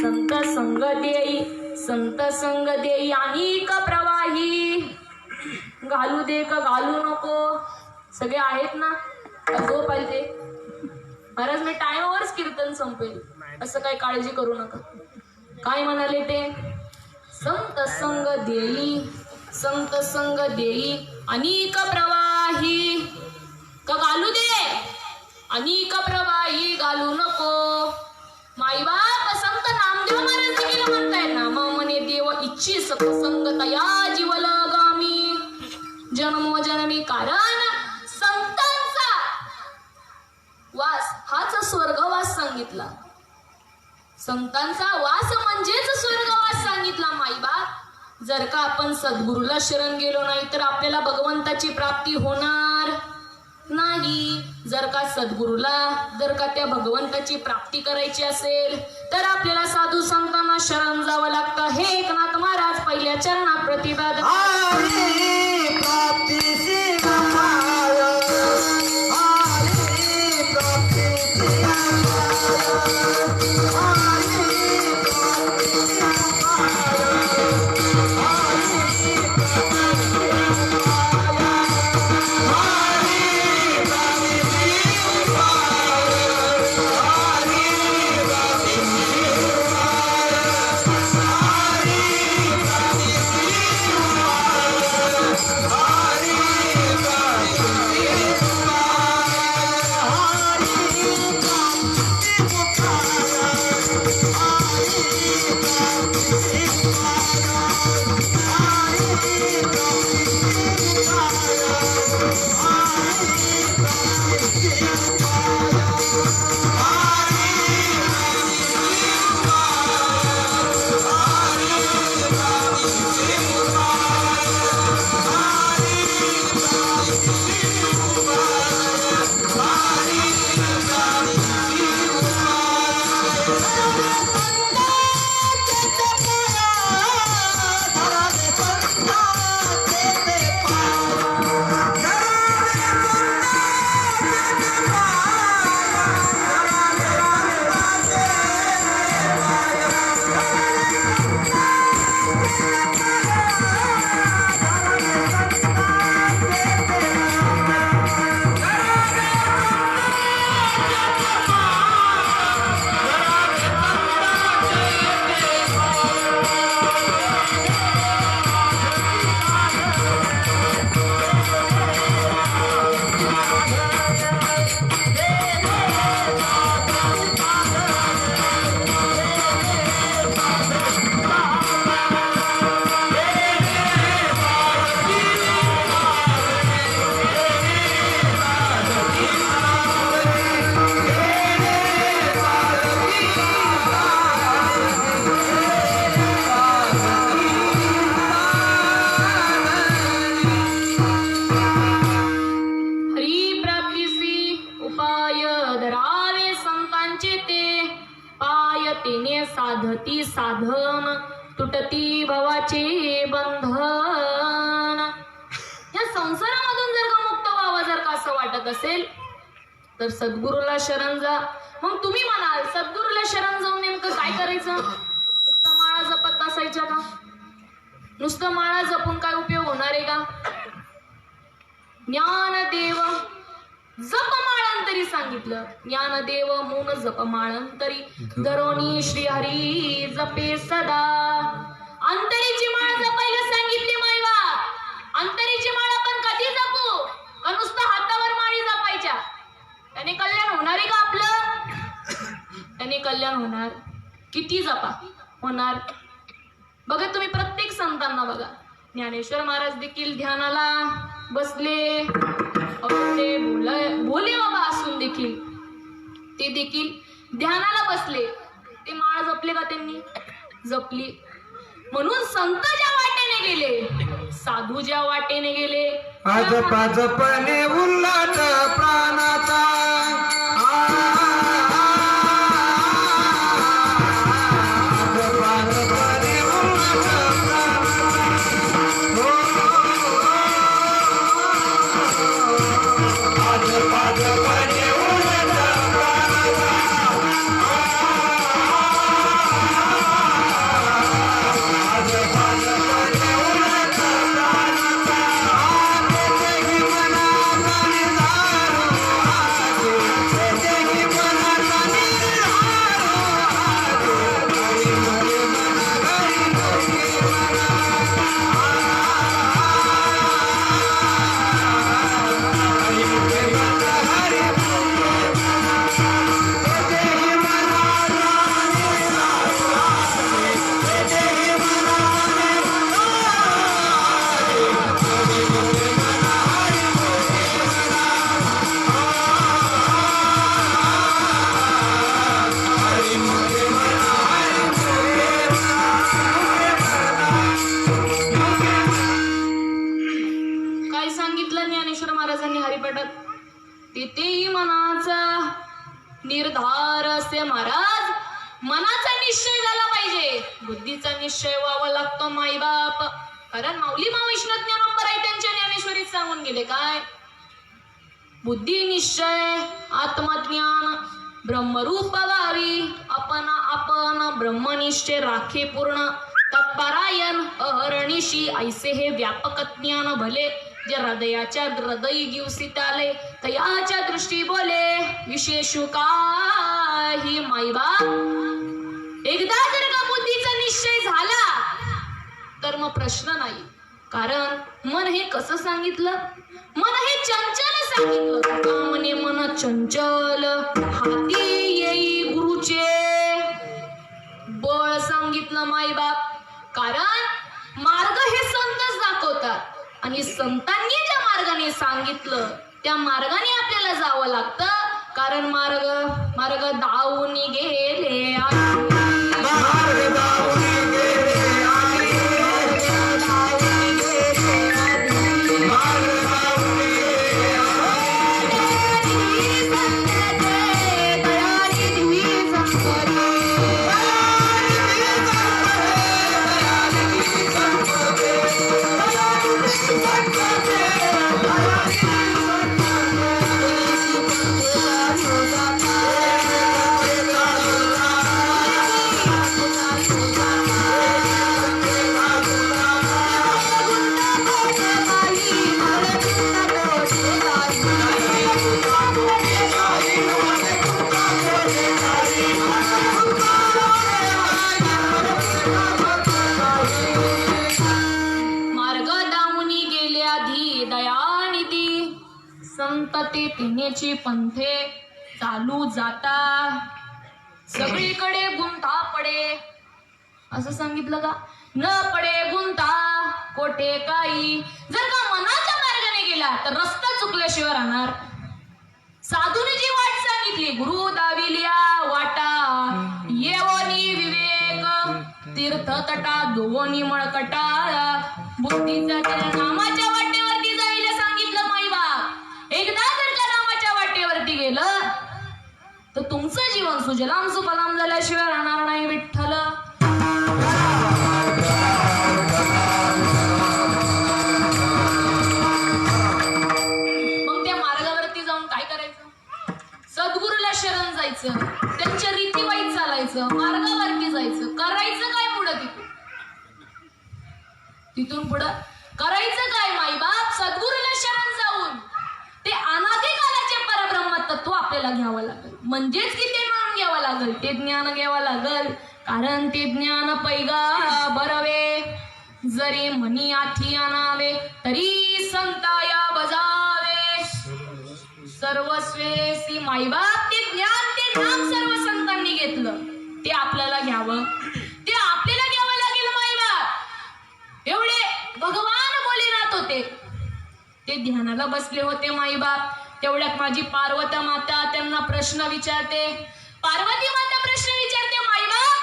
संत संग देई, संत संग देई, अनेक प्रवाही घालू दे का घालू नको. सगळे आहेत ना? जो पाहिजे महाराज मी टाइमवरच कीर्तन संपेल, असं काही काळजी करू नका. काय म्हणाले ते? संत संग देई, संत संग देई, अनेक प्रवाही का घालू दे, अनेक प्रवाही घालू नको. माईबाप संत नामदेव महाराज देखील म्हणतायत ना, म्हणे देव इच्छी सत्संगत या जीवल गामी, जन्मोजन्मी कारण संतांचा वास हाच स्वर्गवास सांगितला. संतांचा वास म्हणजेच स्वर्गवास सांगितला माईबाप. जर का आपण सद्गुरूला शरण गेलो नाही तर आपल्याला भगवंताची प्राप्ती होणार नाही. जर का सद्गुरूला जर का त्या भगवंताची प्राप्ती करायची असेल तर आपल्याला साधू संतांना शरण जावं लागतं. हे एकनाथ महाराज पहिल्या चरणात प्रतिपादन. उपाय तेने साधती साधन तुटती भवाचे बंधन. या संसारामधून जर का मुक्त व्हावं जर का असं वाटत असेल तर सद्गुरूला शरण जा. मग तुम्ही म्हणाल सद्गुरूला शरण जाऊन नेमकं काय करायचं? नुसतं माळा जपत बसायच्या का? नुसतं माळा जपून काय उपयोग होणार आहे का? ज्ञानदेव जपमाळंतरी सांगितलं. ज्ञानदेव मून जपमाळंतरी धरोणी श्रीहरी जपे सदा. अंतरीची माळ जपायला सांगितली मायवा. अंतरीची माळ आपण कधी जपू? का नुसतं हातावर माळी जपायच्या? त्याने कल्याण होणार आहे का आपलं? त्याने कल्याण होणार. किती जपा होणार? बघा तुम्ही प्रत्येक संतांना बघा. ज्ञानेश्वर महाराज देखील ध्यानाला बसले. ते भोले बाबा असून देखील ते देखील ध्यानाला बसले. ते माळ जपले का त्यांनी? जपली. म्हणून संत ज्या वाटेने गेले, साधू ज्या वाटेने गेले, जपणे उल्लाट प्राणाचा तिथेही मनाचा निर्धार असे महाराज. मनाचा निश्चय झाला पाहिजे. बुद्धीचा निश्चय व्हावा लागतो माईबाप. कारण माऊली माविष्णू ज्ञानोबर आहे त्यांच्या ज्ञानेश्वरीत सांगून गेले काय? बुद्धी निश्चय आत्मज्ञान ब्रह्मरूप व्हावी. आपण ब्रह्मनिश्चय राखे पूर्ण. तत्परायण अहर्निशी ऐसे हे व्यापक ज्ञान भले. जे हृदयाच्या हृदयी दिवसित आले तयाच्या दृष्टी बोले. विशेष काही माईबाप. एकदा जर का बुद्धीचा निश्चय झाला तर मग प्रश्न नाही. कारण मन हे कसं सांगितलं? मन हे चंचल सांगितलं. का म्हणे मन चंचल हाती येई गुरुचे बळ सांगितलं माईबाप. कारण मार्ग हे संतच दाखवतात आणि संतांनी ज्या मार्गाने सांगितलं त्या मार्गाने आपल्याला जावं लागतं. कारण मार्ग धावून गेले संतते तिन्हेची पंथे चालू जाता. सगळीकडे गुंता पडे असं सांगितलं का? न पडे गुंता कोठे काही. जर का मनाच्या मार्गाने गेला तर रस्ता चुकल्याशिवाय राहणार. साधूने जी वाट सांगितली गुरु दाविल्या वाटा. येवनी विवेक तीर्थ तटा दोनी मळकटा. बुद्धीचा नामाच्या वाटेवरती जायला सांगितलं माईबाप. एकदा जर का नामाच्या वाटेवरती गेलं तर तुमचं जीवन सुजलाम सुफलाम झाल्याशिवाय राहणार नाही विठ्ठल. मग त्या मार्गावरती जाऊन काय करायचं? सद्गुरूला शरण जायचं, त्यांच्या रीतीवाईज चालायचं, मार्गावरती जायचं. करायचं काय पुढं तिथून पुढं करायचं काय? माईबाप सद्गुरूला शरण जाऊन ते अनादी कालाचे परब्रह्म तत्व आपल्याला घ्यावं लागेल. म्हणजेच की ते नाम घ्यावं लागेल, ते ज्ञान घ्यावं लागेल. कारण ते ज्ञान पैगा बरवे, जरी म्हणी आठी आणावे, तरी संताया बजावे. सर्वस्वेसी माईबाप ते ज्ञान ते नाम सर्व संतांनी घेतलं, ते आपल्याला घ्यावं, ते आपल्याला घ्यावं लागेल. माईबाप एवढे भगवान भोलेनाथ होते, ते ध्यानाला बसले होते. माईबाप तेवढ्यात माझी पार्वती माता त्यांना प्रश्न विचारते. पार्वती माता प्रश्न विचारते, माईबाप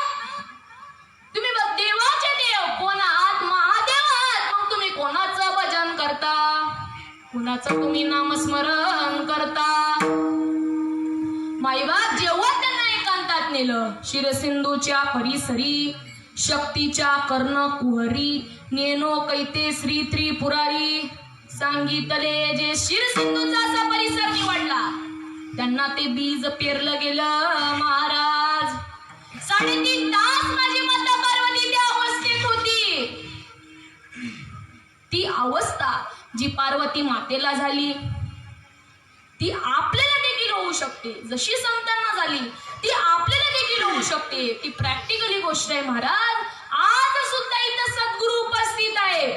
तुम्ही देवाचे देव कोण आहात? महादेव आहात. मग तुम्ही कोणाचं भजन करता? कुणाचं तुम्ही नामस्मरण करता? माईबाप जेव्हा त्यांना एकांतात नेलं, शिरसिंधूच्या परिसरी शक्तीच्या कर्ण कुहरी नेनो कैते श्री त्रिपुरारी सांगितले. जे शिरसिंधूचा असा परिसर निवडला त्यांना ते बीज पेरलं गेलं. महाराज 3.5 तास माझी माता पार्वती त्या अवस्थेत होती. ती अवस्था जी पार्वती मातेला झाली ती आपल्याला देखील होऊ शकते. जशी संतांना झाली ती आपल्याला देखील होऊ शकते. ती प्रॅक्टिकली गोष्ट आहे महाराज. आज सुद्धा इथं सद्गुरू उपस्थित आहे.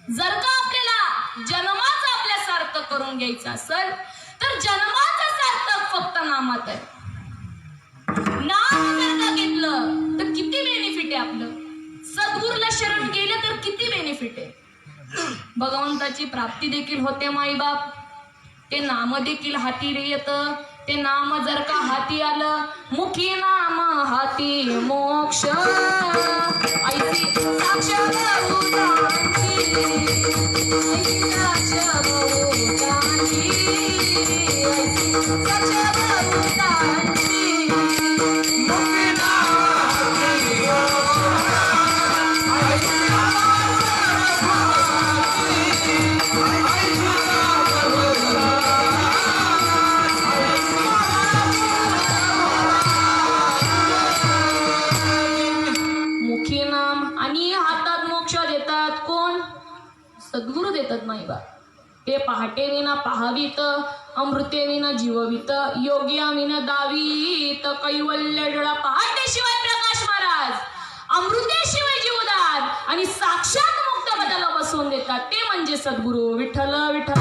जर का आपल्याला जन्माचं आपल्या सार्थक करून घ्यायचं असेल तर जन्माचं सार्थक फक्त नामात आहे. नाम जर का घेतलं तर किती बेनिफिट आहे आपलं. सद्गुरूला शरण गेलं तर किती बेनिफिट आहे. भगवंताची प्राप्ती देखील होते. माईबाप ते नाम देखील हाती येत. ते नाम जर का हाती आलं, मुखी नाम हाती मोक्ष. ऐसी साक्ष बहुतांची, ऐसी साक्ष बहुतांची, ऐसी साक्ष बहुतांची. मुक्ती नाम हाती मुखी नाम आणि हातात मोक्ष देतात कोण? सद्गुरू देतात. माईबा ते पहाटे विना पाहावीत, अमृते विना जीववित, योग्या विना दावीत. कैवल्य डोळा पहाटेशिवाय प्रकाश महाराज, अमृतेशिवाय जीवदान आणि साक्षात मुक्त पदाला बसवून देतात. ते म्हणजे सद्गुरू. विठ्ठल विठ्ठल.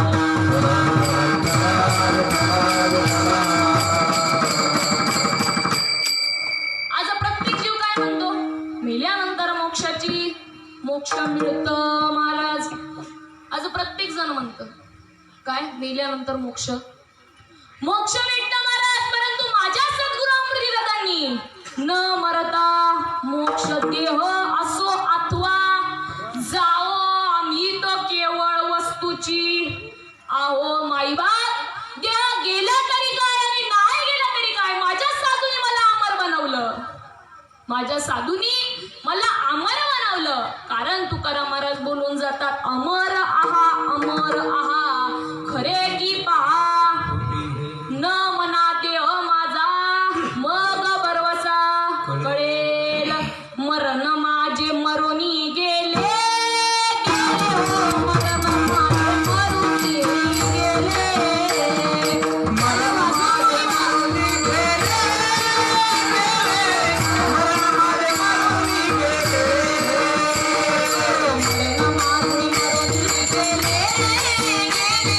आज प्रत्येक जीव काय म्हणतो? मेल्यानंतर मोक्ष मिळतं महाराज. आज प्रत्येक जण म्हणतं काय? मेल्यानंतर मोक्ष मिळतं महाराज. परंतु माझ्या सद्गुरू अमृतदादांनी न मरता मोक्ष देह असो अथवा जाओ आम्ही तो केवळ वस्तूची आहो. माईबाप देह गेला तरी काय आणि नाही गेला तरी काय, माझ्या साधूने मला अमर बनवलं. माझ्या साधूनी मला अमर बनवलं. कारण तुकाराम महाराज बोलून जातात, अमर आहा अमर आहा खरे की पहा, न मना देह माझा मग बरवसा कळेल. मरण माझे मरुनी गेले, मरण माझे मरुनी गेले, मरण माझे मरुनी गेले, मरण माझे मरुनी गेले, मरण माझे मरुनी गेले,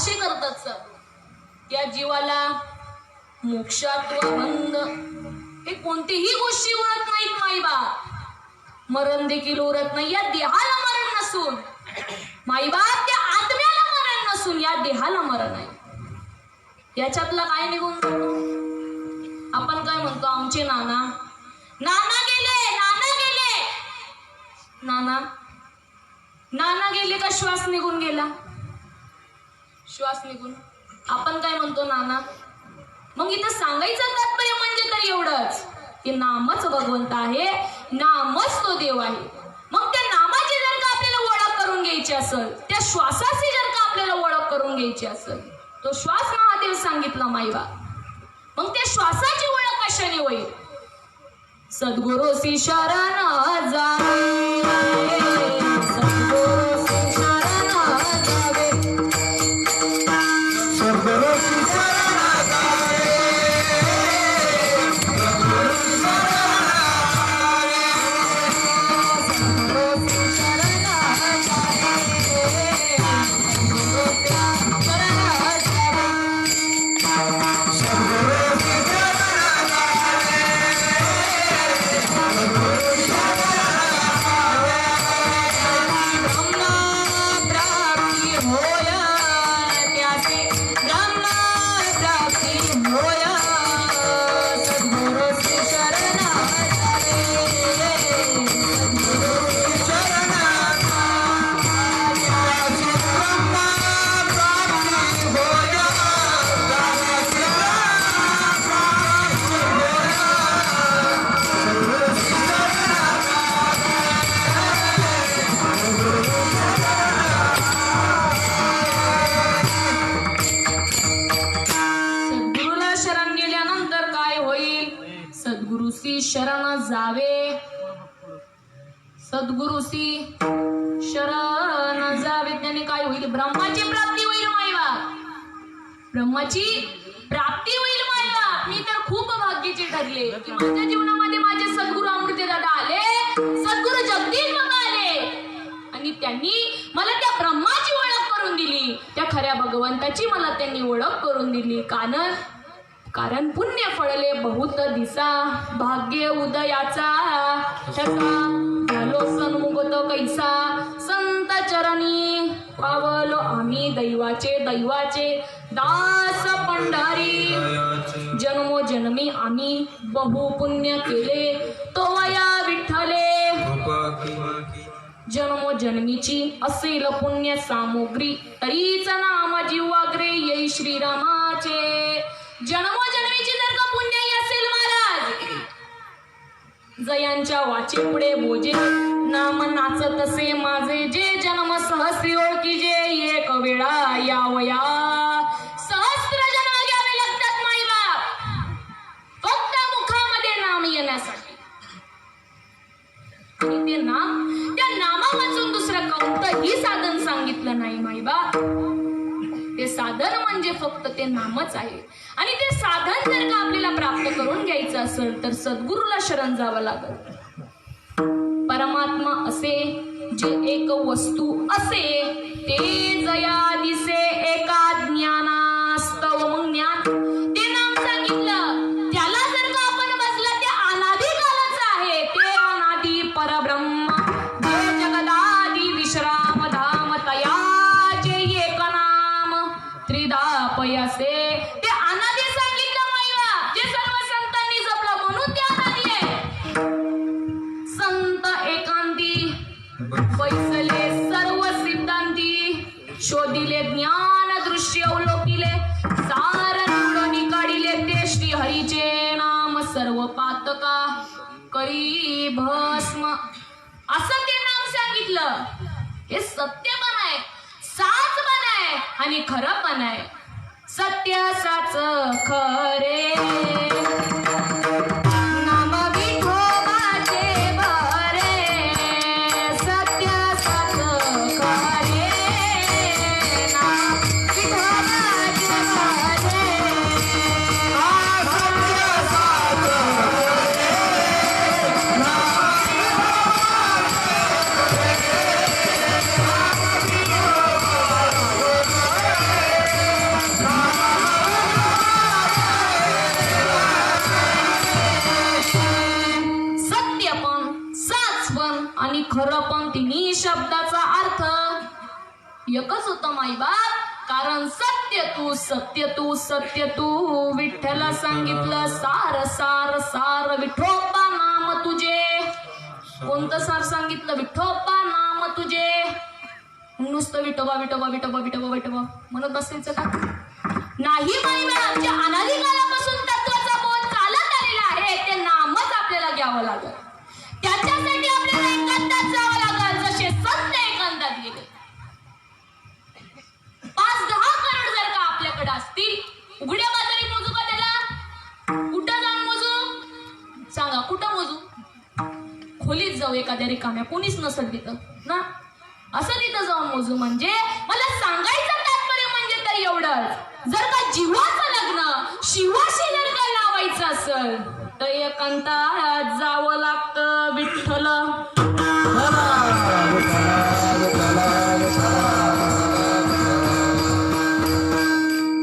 असे करतात सर. त्या जीवाला मोक्षात्वबंध हे कोणतीही गोष्टी उरत नाहीत माईबा. मरण देखील उरत नाही. या देहाला मरण नसून माईबाप त्या आत्म्याला मरण नसून या देहाला मरण आहे. याच्यातला काय निघून जातो. आपण काय म्हणतो आमचे नाना नाना गेले नाना गेले. नाना गेले का श्वास निघून गेला. श्वास निघून आपण काय म्हणतो नाना. मग इथं सांगायचं तात्पर्य म्हणजे तर एवढंच की नामच भगवंत आहे. नामच तो देव आहे. मग त्या नामाची जर का आपल्याला ओळख करून घ्यायची असेल, त्या श्वासाची जर का आपल्याला ओळख करून घ्यायची असेल, तो श्वास महादेव सांगितला माईबा. मग त्या श्वासाची ओळख कशाने होईल. सद्गुरुसी शरण जावे, सद्गुरुसी शरण जावे, सद्गुरुसी शरण जावे, शरण जावे. सद्गुरुसी शरण जावे. त्याने काय होईल. ब्रह्माची प्राप्ती होईल माईबा. ब्रह्माची प्राप्ती होईल माईबा. मी तर खूप भाग्याचे ठरले की माझ्या जीवनामध्ये माझे सद्गुरू अमृते दादा आले, सद्गुरू जगदीश बाबा आले आणि त्यांनी मला त्या ब्रह्माची ओळख करून दिली. त्या खऱ्या भगवंताची मला त्यांनी ओळख करून दिली. कारण पुण्य फळले बहुत दिसा, भाग्य उदयाचा ठसा, झालो सन्मुख कैसा, संत चरणी पावलो आम्ही दैवाचे दास पंढारी. जन्मोजन्मी आम्ही बहु पुण्य केले, तो वया विठ्ठले. जन्मोजन्मीची असेल पुण्य सामुग्री, तरीच नाम जीवाग्रे येई श्रीरामाचे. जन्मोजन्मीची जर का पुण्य असेल महाराज, जयांच्या वाचे पुढे बोजे, नाम नाचत असे माझे जे, जन्म सहस्री ओळखी जे, एक वेळा यावया. सहस्त्र जन्म घ्यावे लागतात माईबाप फक्त मुखामध्ये नाम येण्यासाठी. आणि ते नाम, त्या नामापासून दुसरं कोणतंही साधन सांगितलं नाही माईबाप. ते साधन म्हणजे फक्त ते नामच आहे. आणि ते साधन जर का आपल्याला प्राप्त करून घ्यायचं असेल तर सद्गुरूला शरण जावं लागत. परमात्मा असे जे एक वस्तू असे, ते जया दिसे एका ज्ञानास्तव. मग ज्ञान ते नाम सांगितलं, त्याला जर का आपण बसला ते अनादी कालाचं आहे. ते अनादी परब्रह्म जे जगदादी विश्राम धाम, तयाचे एक नाम त्रिदापयसे. ते अनादी सांगितलं माईबा, जे सर्व संतांनी जपलं म्हणून ते अनादी आहे. संत एकांती बैसले सर्व सिद्धांती, शोधिले ज्ञान दृश्य अवलोकिले, सार निवडणी काढिले ते श्री हरीचे नाम. सर्व पातका करी भस्म. असं ते नाम सांगितलं. हे सत्य पण आहे, साच पण आहे आणि खरं पण आहे. सत्य साच खरे, नाम विठोबाचे भरे. सत्य साच खरे, नाम विठोबाचे भरे. सत्य एकच होतं माईबाप. कारण सत्य तू सत्य तू सत्य तू विठ्ठल सांगितलं सार सार सार विठोबा नाम तुझे. कोणतं सार सांगितलं? विठोबा नाम तुझे. नुसतं विठोबा विठोबा विठोबा विठोबा विठोबा म्हणत बसायचं का? नाही माईबाप, आमच्या अनादी कालापासून तत्वाचा बोध चालत आलेला आहे. ते नामच आपल्याला घ्यावं लागेल. त्याच्यासाठी आपल्याला एकांतात जावं लागेल. जसे संत एकांतात गेले. 5-10 करोड जर का आपल्याकडे असतील, उघड्या बाजारी मोजू का त्याला? कुठं जाऊन मोजू? सांगा, कुठं मोजू? खोलीत जाऊ एखाद्या रिकाम्या, कोणीच नसेल तिथं ना, असं तिथं जाऊन मोजू. म्हणजे मला सांगायचं तात्पर्य म्हणजे तर एवढंच, जर का जीवाचं लग्न शिवाशी जर का लावायचं असेल तर एकांतात जावं लागतं. विठ्ठल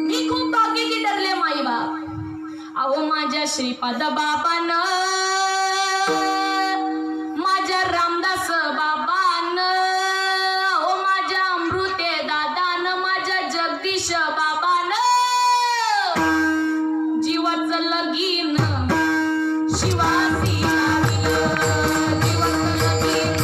मी खूप भाग्याची ठरले माईबाप. अहो माझ्या श्रीपाद बाबानं, माझ्या रामदास बाबानं, अहो माझ्या अमृते दादानं, माझ्या जगदीश बाबानं जीवाचं लगीन शिवासी लाविलं. जीवाचं लगीन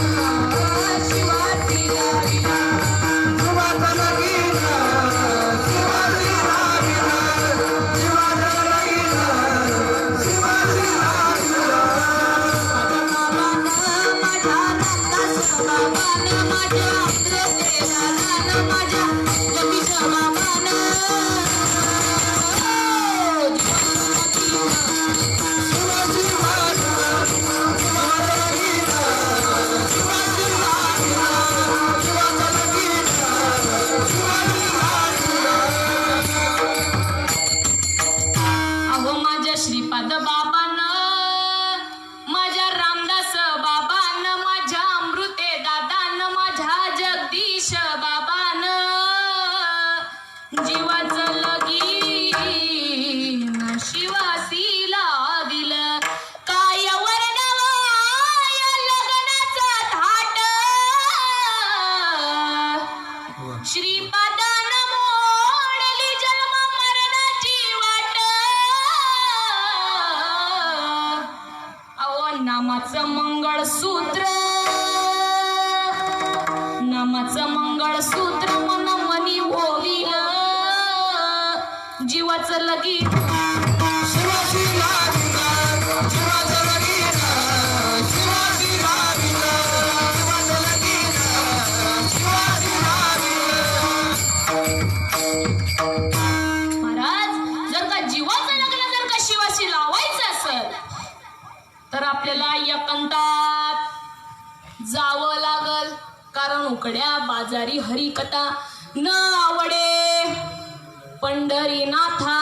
शिवासी लाविलं. अहो माझ्या श्रीपाद बाबानं, माझ्या रामदास बाबानं, माझ्या अमृते दादानं, माझ्या जगदीश बाबानं जीवाचं लगीन शिवासी लाविलं. काय वर्णवाय लग्नाचं थाट, श्रीपादानं मोडली जन्म मरणाची वाट. अहो नामाचं मंगळसूत्र, नामाचं मंगळसूत्र मन मनी ओविलं. जीवाचं लगीन शिवाजी लाविला, शिवाजी लाविला, शिवाजी लाविला, शिवाजी लाविला. महाराज, जर का जीवाचं लग्न जर का शिवाशी लावायचं असेल तर आपल्याला एकांतात जावं लागल. कारण उकड्या बाजारी हरिकथा न आवडे पंढरीनाथा.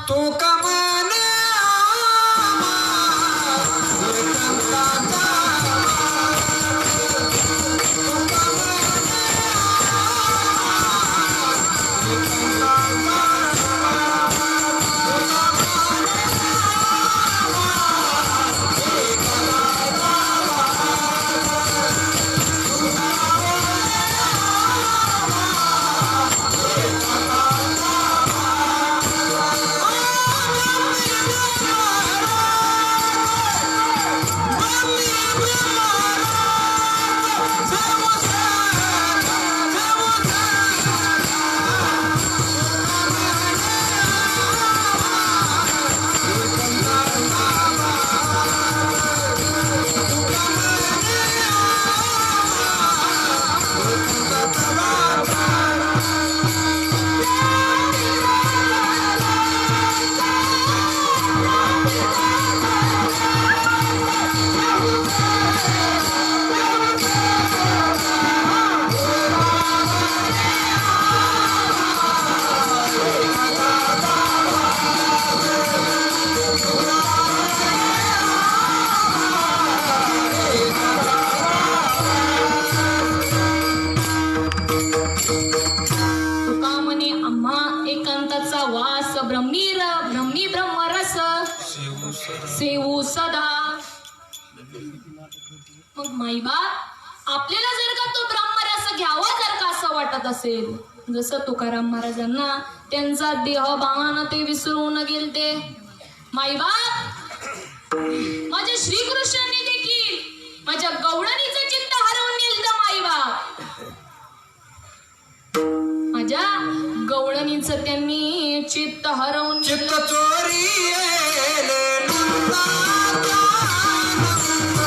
तो कमान सेवू सदा. मग माईबा आपल्याला जर का तो ब्रह्मरस असं घ्यावं जर का असं वाटत असेल, जसं तुकाराम महाराजांना त्यांचा देहभान ते विसरून गेलते. माईबाप, माझ्या श्रीकृष्णांनी देखील माझ्या गवळणीचं चित्त हरवून नेलतं. माईबाप, माझ्या गवळणीचं त्यांनी चित्त हरवून चित्त चोरी येले नंदाचा आनंद.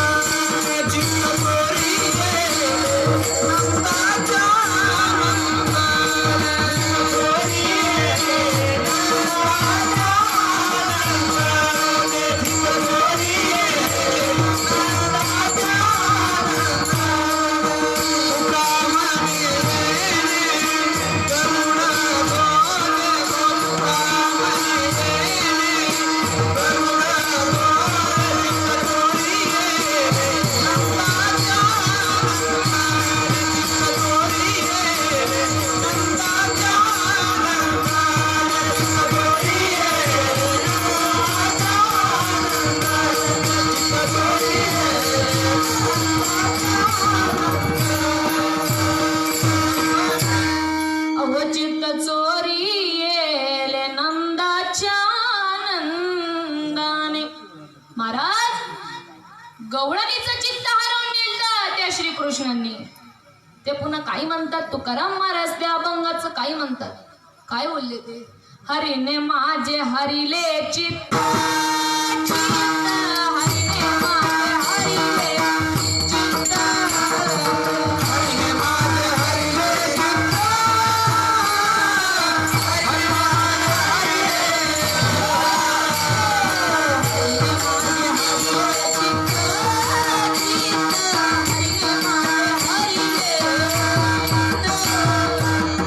चित्त चोरी येले नंदाचा आनंद. चोरी येले नंदाचा आनंद. चित्त चोरी येले नंदाचा आनंद. तुकारामाने अहो चित्त चोरी येले नंदाच्या आनंदाने. महाराज, गवळणीचं चित्त हरवून नेलं त्या श्रीकृष्णांनी. ते पुन्हा काही म्हणतात, तुकाराम महाराज त्या अभंगाचं काही म्हणतात, काय बोलले ते? हरीने माझे हरिले चित्त, हरीने माझे हरिले चित्त, हरिने माझे हरिले चित्त.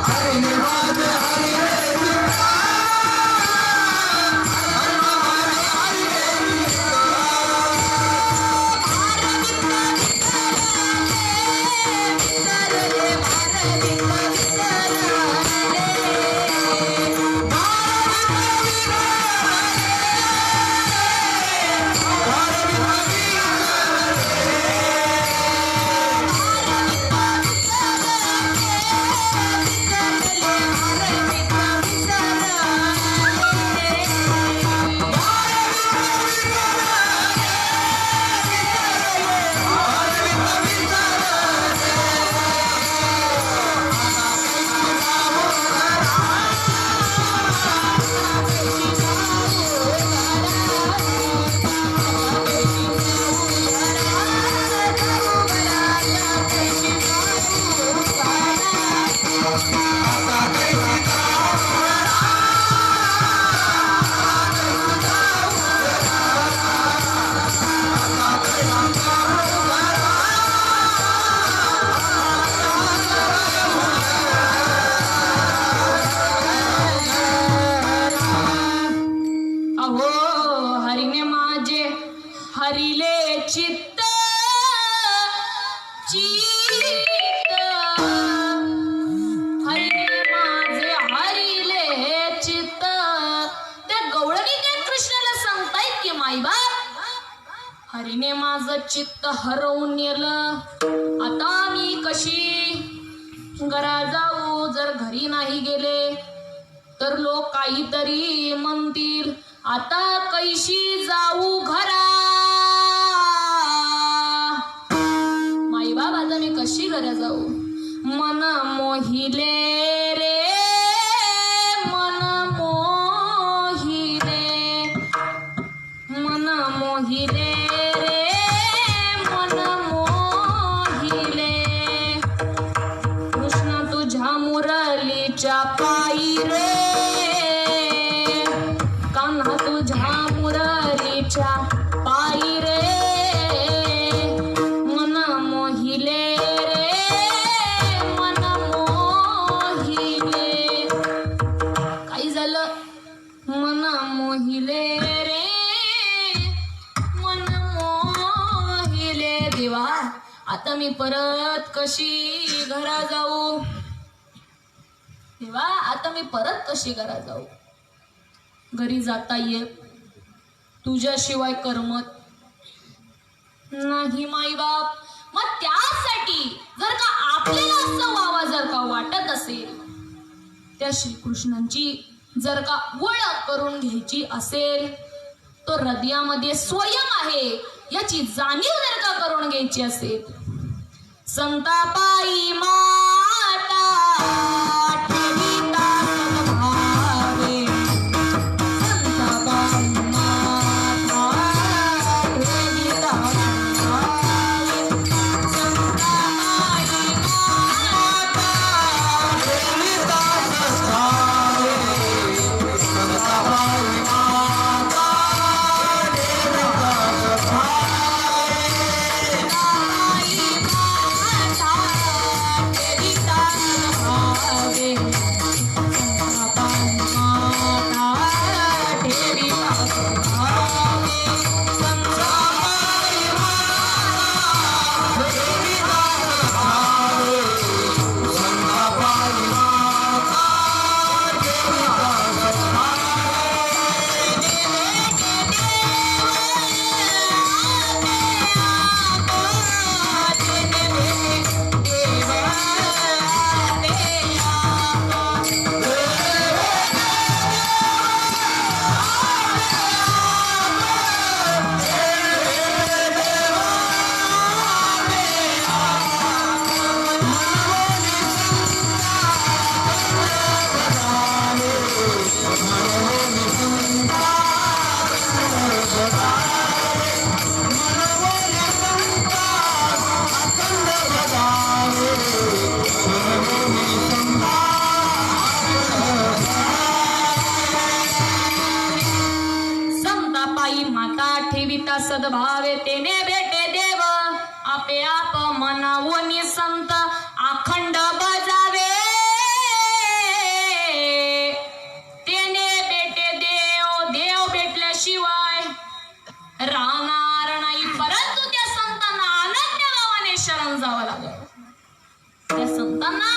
हरिने माझे हरिले चित्त. अहो हरिने माझे हरिले चित्त, चित्त, हरिने माझे हरिले चित्त. त्या गवळणी त्या कृष्णाला सांगतायत की माईबाप, हरिने माझं चित्त हरवून नेलं. आता मी कशी घरा जाऊ? जर घरी नाही गेले तर लोक काहीतरी म्हणतील. आता कैशी जाऊ घरा? माईबाप, आता मी कशी घरा जाऊ? मन मोहिले रे, मन मोहिले, मन मोहिले रे, मन मोहिले. कृष्ण तुझ्या मुरलीच्या पायी रे, कान्हा तुझ्या मुरलीच्या पायी रे. मन मोहिले रे, मन मोहिले. काही झालं? मन मोहिले रे, मन मोहिले. देवा, आता मी परत कशी घरा जाऊ? देवा, आता मी परत कशी घरा जाऊ? घरी जाता येत तुझ्याशिवाय करमत नाही माईबाप. मग त्यासाठी जर का आपल्याला असं व्हावं जर का वाटत असेल, त्या श्रीकृष्णांची जर का ओळख करून घ्यायची असेल, तो हृदयामध्ये स्वयं आहे याची जाणीव जर का करून घ्यायची असेल, संतापायी माता ठेविता सद्भावे, संतापायी माता ठेविता सद्भावे, संतापायी माता ठेविता सद्भावे, संतापायी माता ठेविता सद्भावे, तेने भेटे देव आपे आप मनावोनी संत अखंड बजावे, तेने भेटे देव, देव भेटल्याशिवाय राहणार नाही, परंतु त्या संतांना अनन्य भावाने शरण जावं लागल, त्या संतांना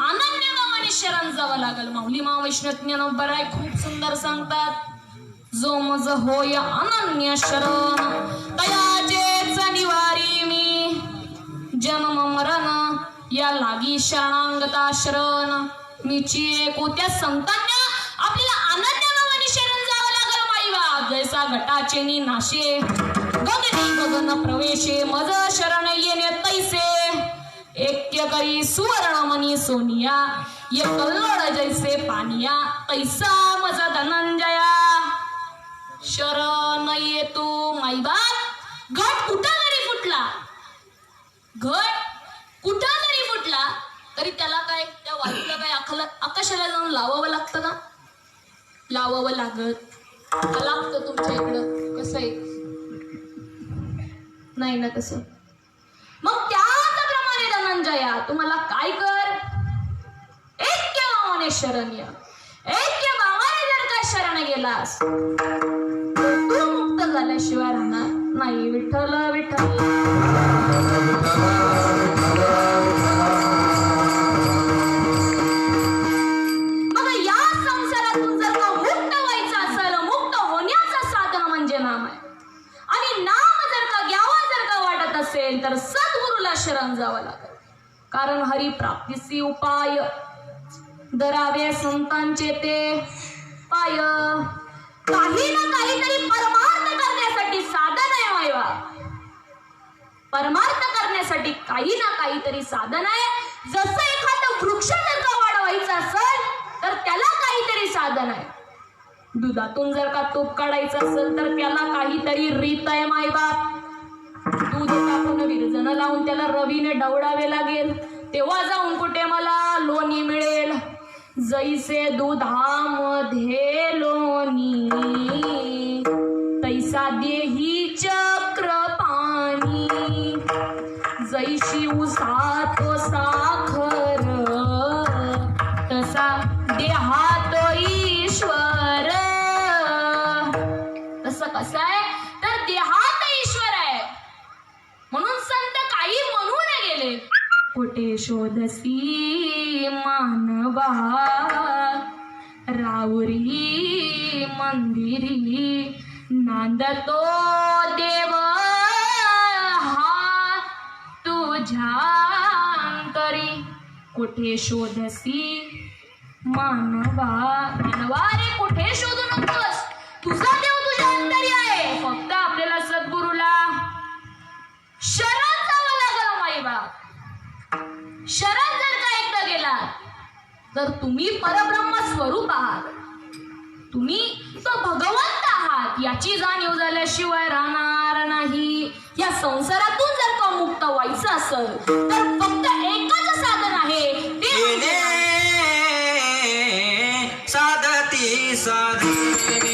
अनन्य भावाने शरण जावं लागल. माऊली मा वैष्णव नंबर आहे, खूप सुंदर सांगतात, जो मज होय अनन्य शरण तयाचेच निवारी मी, जन्म मरण या लागी शरणांगता शरण मीची त्या संतांना आपल्याला अनन्य भावाने शरण जावं लागल. माईबा जैसा घटाचे नाशे गगनी गगन प्रवेशे, मज शरण येणे तैसे ऐक्य करी सुवर्ण मनी सोनिया, ये कल्लोळ जैसे पानिया तैसा मज धनंजया, शरण येतो. माईबाप घट कुठं जरी फुटला, घट कुठं जरी फुटला तरी त्याला काय, त्या वायूला काय आकाशाला जाऊन लावावं लागतं का? लावावं लागतं तुमच्या इकडं कसं आहे? नाही ना तसं. मग त्याप्रमाणे धनंजया तुम्हाला काय कर, ऐक्य भावाने शरण या, ऐक्य भावाने जर का शरण गेलास तू मुक्त झाल्याशिवाय राहणार नाही. विठ्ठल विठ्ठल मग या संसारातून जर का मुक्त व्हायचं असेल, मुक्त होण्याचं साधन म्हणजे नाम आहे, आणि नाम जर का घ्यावं जर का वाटत असेल तर सद्गुरूला शरण जावं लागेल. कारण हरी प्राप्तीसी उपाय धरावे संतांचे ते पाय, काही ना काहीतरी परमार्थ करण्यासाठी साधन आहे. मायवा परमार्थ करण्यासाठी काही ना काहीतरी साधन आहे. जसं एखादं वृक्ष जर का वाढवायचं असेल तर त्याला काहीतरी साधन आहे. दुधातून जर का तूप काढायचं असेल तर त्याला काहीतरी रीत आहे. मायबाप दूध टाकून विरजण लावून त्याला रवीने डवडावे लागेल, तेव्हा जाऊन कुठे मला लोणी मिळेल. जैसे दुधामध्ये लोणी तैसा देही चक्र पाणी, जैशी उसात साखर तसा देहात ईश्वर. तसं कसं आहे तर देहात ईश्वर आहे. म्हणून संत काही म्हणू न गेले, कुठे शोधसी मानवा राऊरी मंदिरी, नांदतो देव हा तुझ्या अंतरी कुठे शोधसी मानवा. मानवा रे कुठे शोधू नकोस, तुझा देव तुझ्या अंतरी आहे. फक्त आपल्याला सद्गुरूला शरण जावं लागलं माई बाप. शरण जर का एकदा गेला तर तुम्ही परब्रह्म स्वरूप आहात, तुम्ही तो भगवंत आहात याची जाणीव झाल्याशिवाय राहणार नाही. या संसारातून जर का मुक्त व्हायचं असेल तर फक्त एकच साधन आहे, ते म्हणजे साधती साधने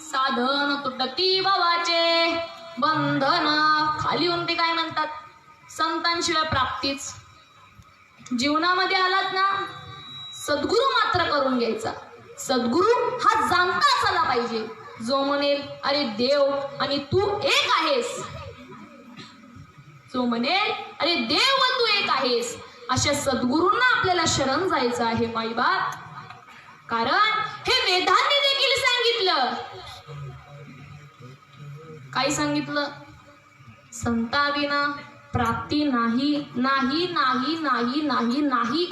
साधन तुटती भवाचे बंधन. खाली येऊन ते काय म्हणतात, संतांशिवाय प्राप्तीच. जीवनामध्ये आलात ना, सद्गुरू मात्र करून घ्यायचा. सद्गुरू हा जाणता असायला पाहिजे, जो म्हणेल अरे देव आणि तू एक आहेस, जो म्हणेल अरे देव व तू एक आहेस, अशा सद्गुरूंना आपल्याला शरण जायचं आहे माईबाप. कारण हे वेदांनी देखील सांगितलं. काय सांगितलं? संताविना प्राप्ती नाही, नाही नाही नाही नाही नाही.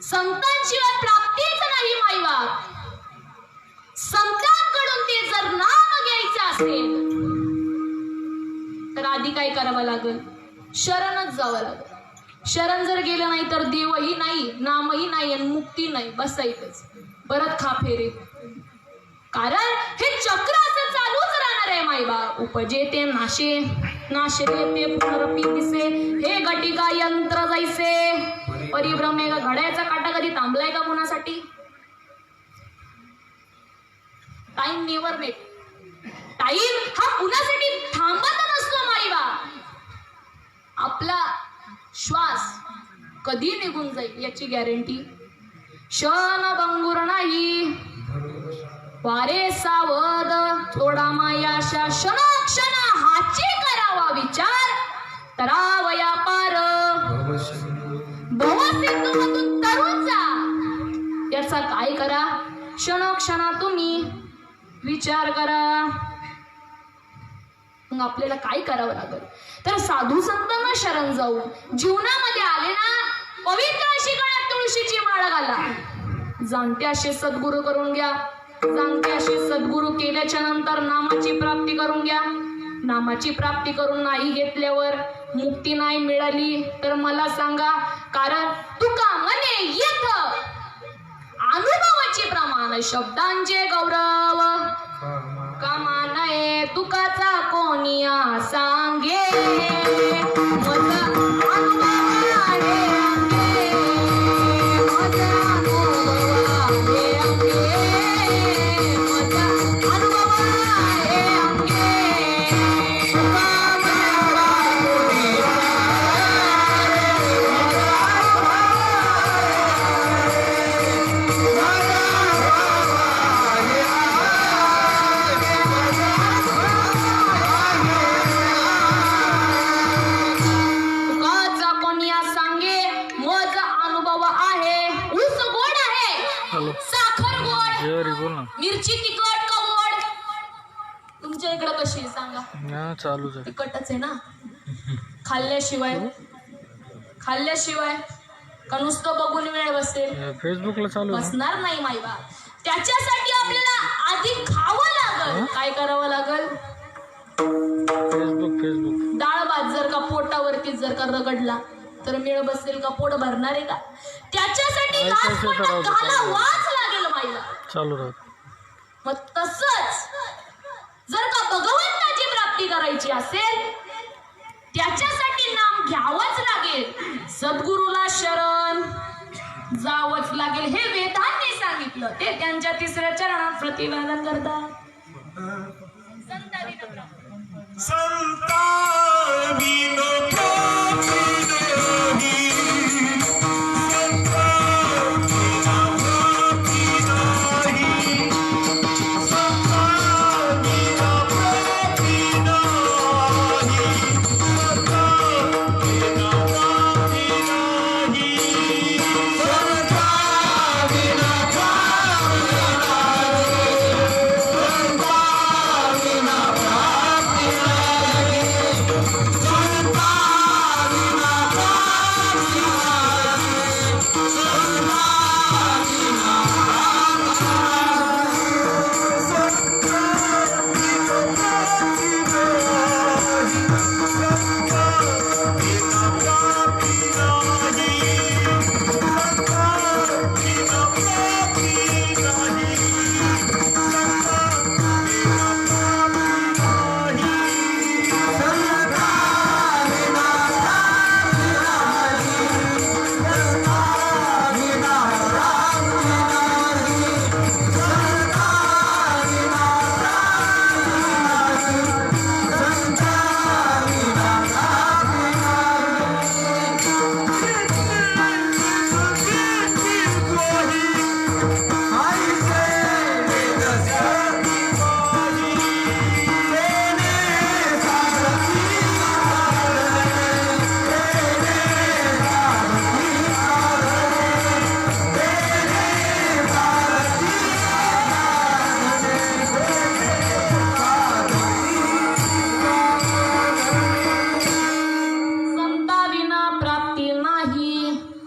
संतांशिवाय प्राप्तीच नाही माईबाप. संतांकडून ते जर नाम घ्यायचं असेल तर आधी काय करावं लागेल? शरणच जावं लागेल. शरण जर गेलं नाही तर देवही नाही, नामही नाही आणि मुक्ती नाही. बसायचंच परत खा फेरे. कारण हे चक्र असं चालूच राहणार आहे माईबाप. उपजे ते नाशे, नाशते ते पुनरपी दिसे, हे घटिका यंत्र जैसे. परिभ्रमे का घड्याचा काटा कधी थांबलाय का कोणासाठी? टाइम नेवर मेट. टाइम हा कुणासाठी थांबत नसतो माईबाप. आपला श्वास कधी निघून जाईल याची गॅरंटी क्षण भंगुर नाही. वारे सावध थोडा मायाशा, क्षणोक्षण हाची करावा विचार, तरावया पार भवसिंधूमधून तरुण जा. याचा काय करा? क्षणोक्षणा तुम्ही विचार करा. मग आपल्याला काय करावं लागेल तर साधू संतांना शरण जाऊन जीवनामध्ये आले ना, पवित्र अशी गळ्यात तुळशीची माळ घाला. जाणते असे सद्गुरू करून घ्या. जाणते असे सद्गुरू केल्याच्या नंतर नामाची प्राप्ती करून घ्या. नामाची प्राप्ती करून नाही घेतल्यावर मुक्ती नाही मिळाली तर मला सांगा. कारण तुका म्हणे येथ अनुभवाचे प्रमाण, शब्दांचे गौरव कामा नये. तुकाचा कोणिया सांगे, मज अनुभव आहे अंगे, मज अनुभव आहे अंगे, मज अनुभव आहे अंगे. हा चालूच आहे. तिखटच आहे ना. खाल्ल्याशिवाय का नुसतं बघून वेळ बसेल? फेसबुकला चालू आहे. बसणार नाही माईबा. त्याच्यासाठी आपल्याला आधी खावं लागल. काय करावं लागल? फेसबुक. डाळ भात जर का पोटावरती जर का रगडला तर मेळ बसेल का? पोट भरणार आहे का? त्याच्यासाठी घालावाच लागेल माईला. चालू राहत. मग तसंच जर का भगवंताची प्राप्ती करायची असेल त्याच्यासाठी नाम घ्यावंच लागेल. सद्गुरूला शरण जावंच लागेल. हे वेदांनी सांगितलं. ते त्यांच्या 3ऱ्या चरणात प्रतिपादन करतात.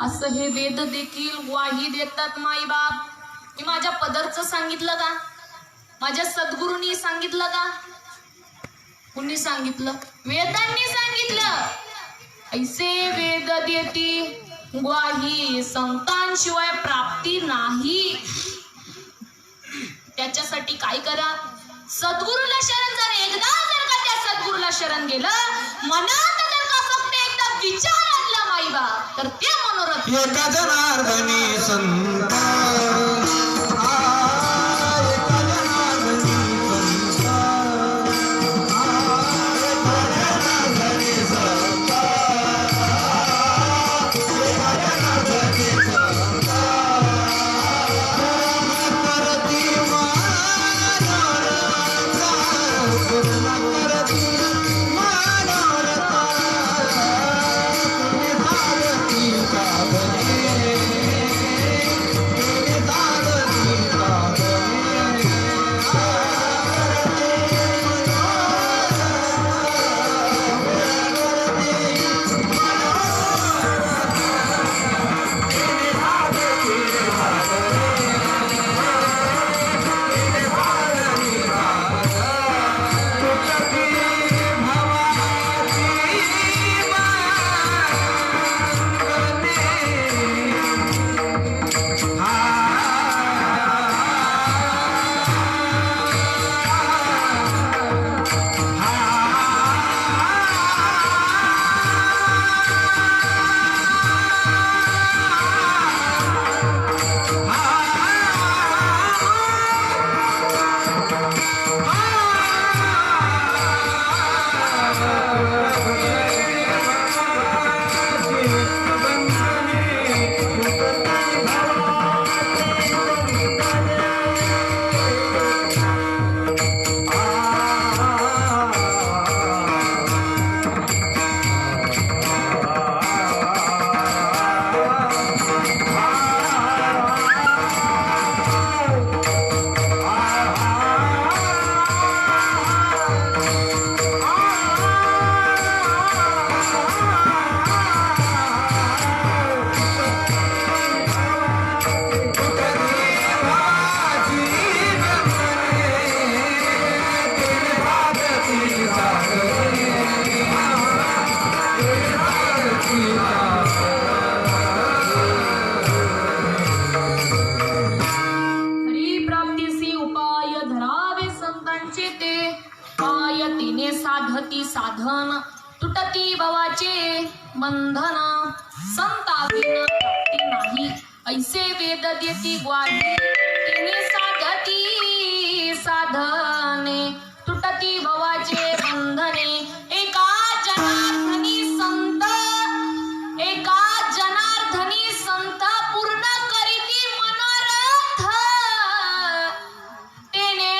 असं हे वेद देखील ग्वाही देतात माईबाप. मी माझ्या पदरचं सांगितलं का? माझ्या सद्गुरूंनी सांगितलं का? कुणी सांगितलं? वेदांनी सांगितलं. ऐसे वेद देती ग्वाही संतांशिवाय प्राप्ती नाही. त्याच्यासाठी काय करा? सद्गुरूला शरण जर एकदा जर का त्या सद्गुरूला शरण गेलं, मनात जर का फक्त एकदा विचार आणला माईबा, तर ते मनोरथ एका जनार्दनी संता. साधन तुटती भवाचे बंधन संताविना प्राप्ती नाही ऐसे वेद देती ग्वाही तिने साधती साधने तुटती भवाचे बंधने एका जनार्दनी संत पूर्ण करीती मनोरथ तेने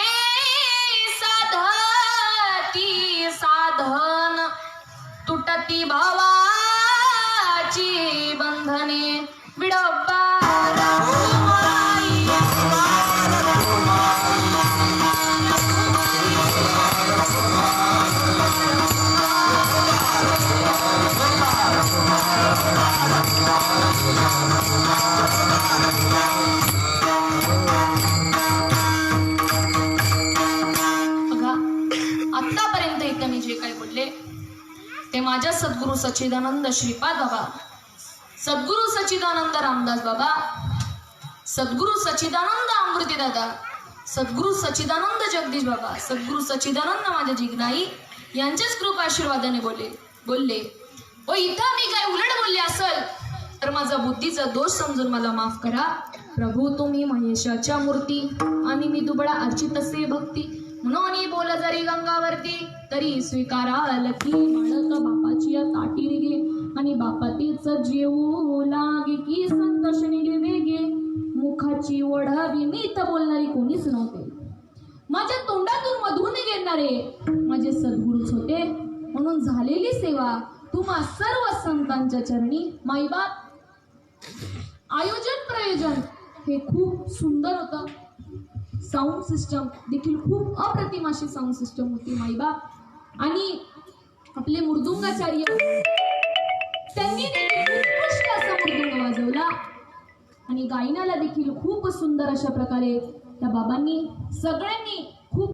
साधती साधन तुटती भावाची बंधने विडोबा रघुमाई. बघा आतापर्यंत इथं मी जे काही बोलले ते माझ्या सद्गुरू सच्चिदानंद श्रीपाद बाबा, सद्गुरू सच्चिदानंद रामदास बाबा, सद्गुरू सच्चिदानंद अमृती दादा, सद्गुरू सच्चिदानंद जगदीश बाबा, सद्गुरू सच्चिदानंद माझ्या जिग्नाई यांच्याच कृपा आशीर्वादाने बोलले व इथं मी काय उलट बोलले असेल तर माझा बुद्धीचा दोष समजून मला माफ करा. प्रभू तुम्ही महेशाच्या मूर्ती आणि मी दुबळा अर्चित असे भक्ती म्हणून बोल जरी गंगावरती तरी स्वीकाराल की बाळक बापाची या ताटी निघे आणि बापातीच जेवू लागे की संतोषणी वेगे मुखाची ओढावी मी तर बोलणारी कोणीच नव्हते. माझ्या तोंडातून मधून गेणारे माझे सद्गुरूच होते. म्हणून झालेली सेवा तुम्हा सर्व संतांच्या चरणी. माईबाप आयोजन प्रयोजन हे खूप सुंदर होतं. साऊंड सिस्टम देखील खूप अप्रतिम अशी साऊंड सिस्टम होती माईबाप. आणि आपले मृदुंगाचार्य त्यांनी उत्कृष्ट असा मृदुंग वाजवला आणि गायनाला देखील खूप सुंदर अशा प्रकारे त्या बाबांनी सगळ्यांनी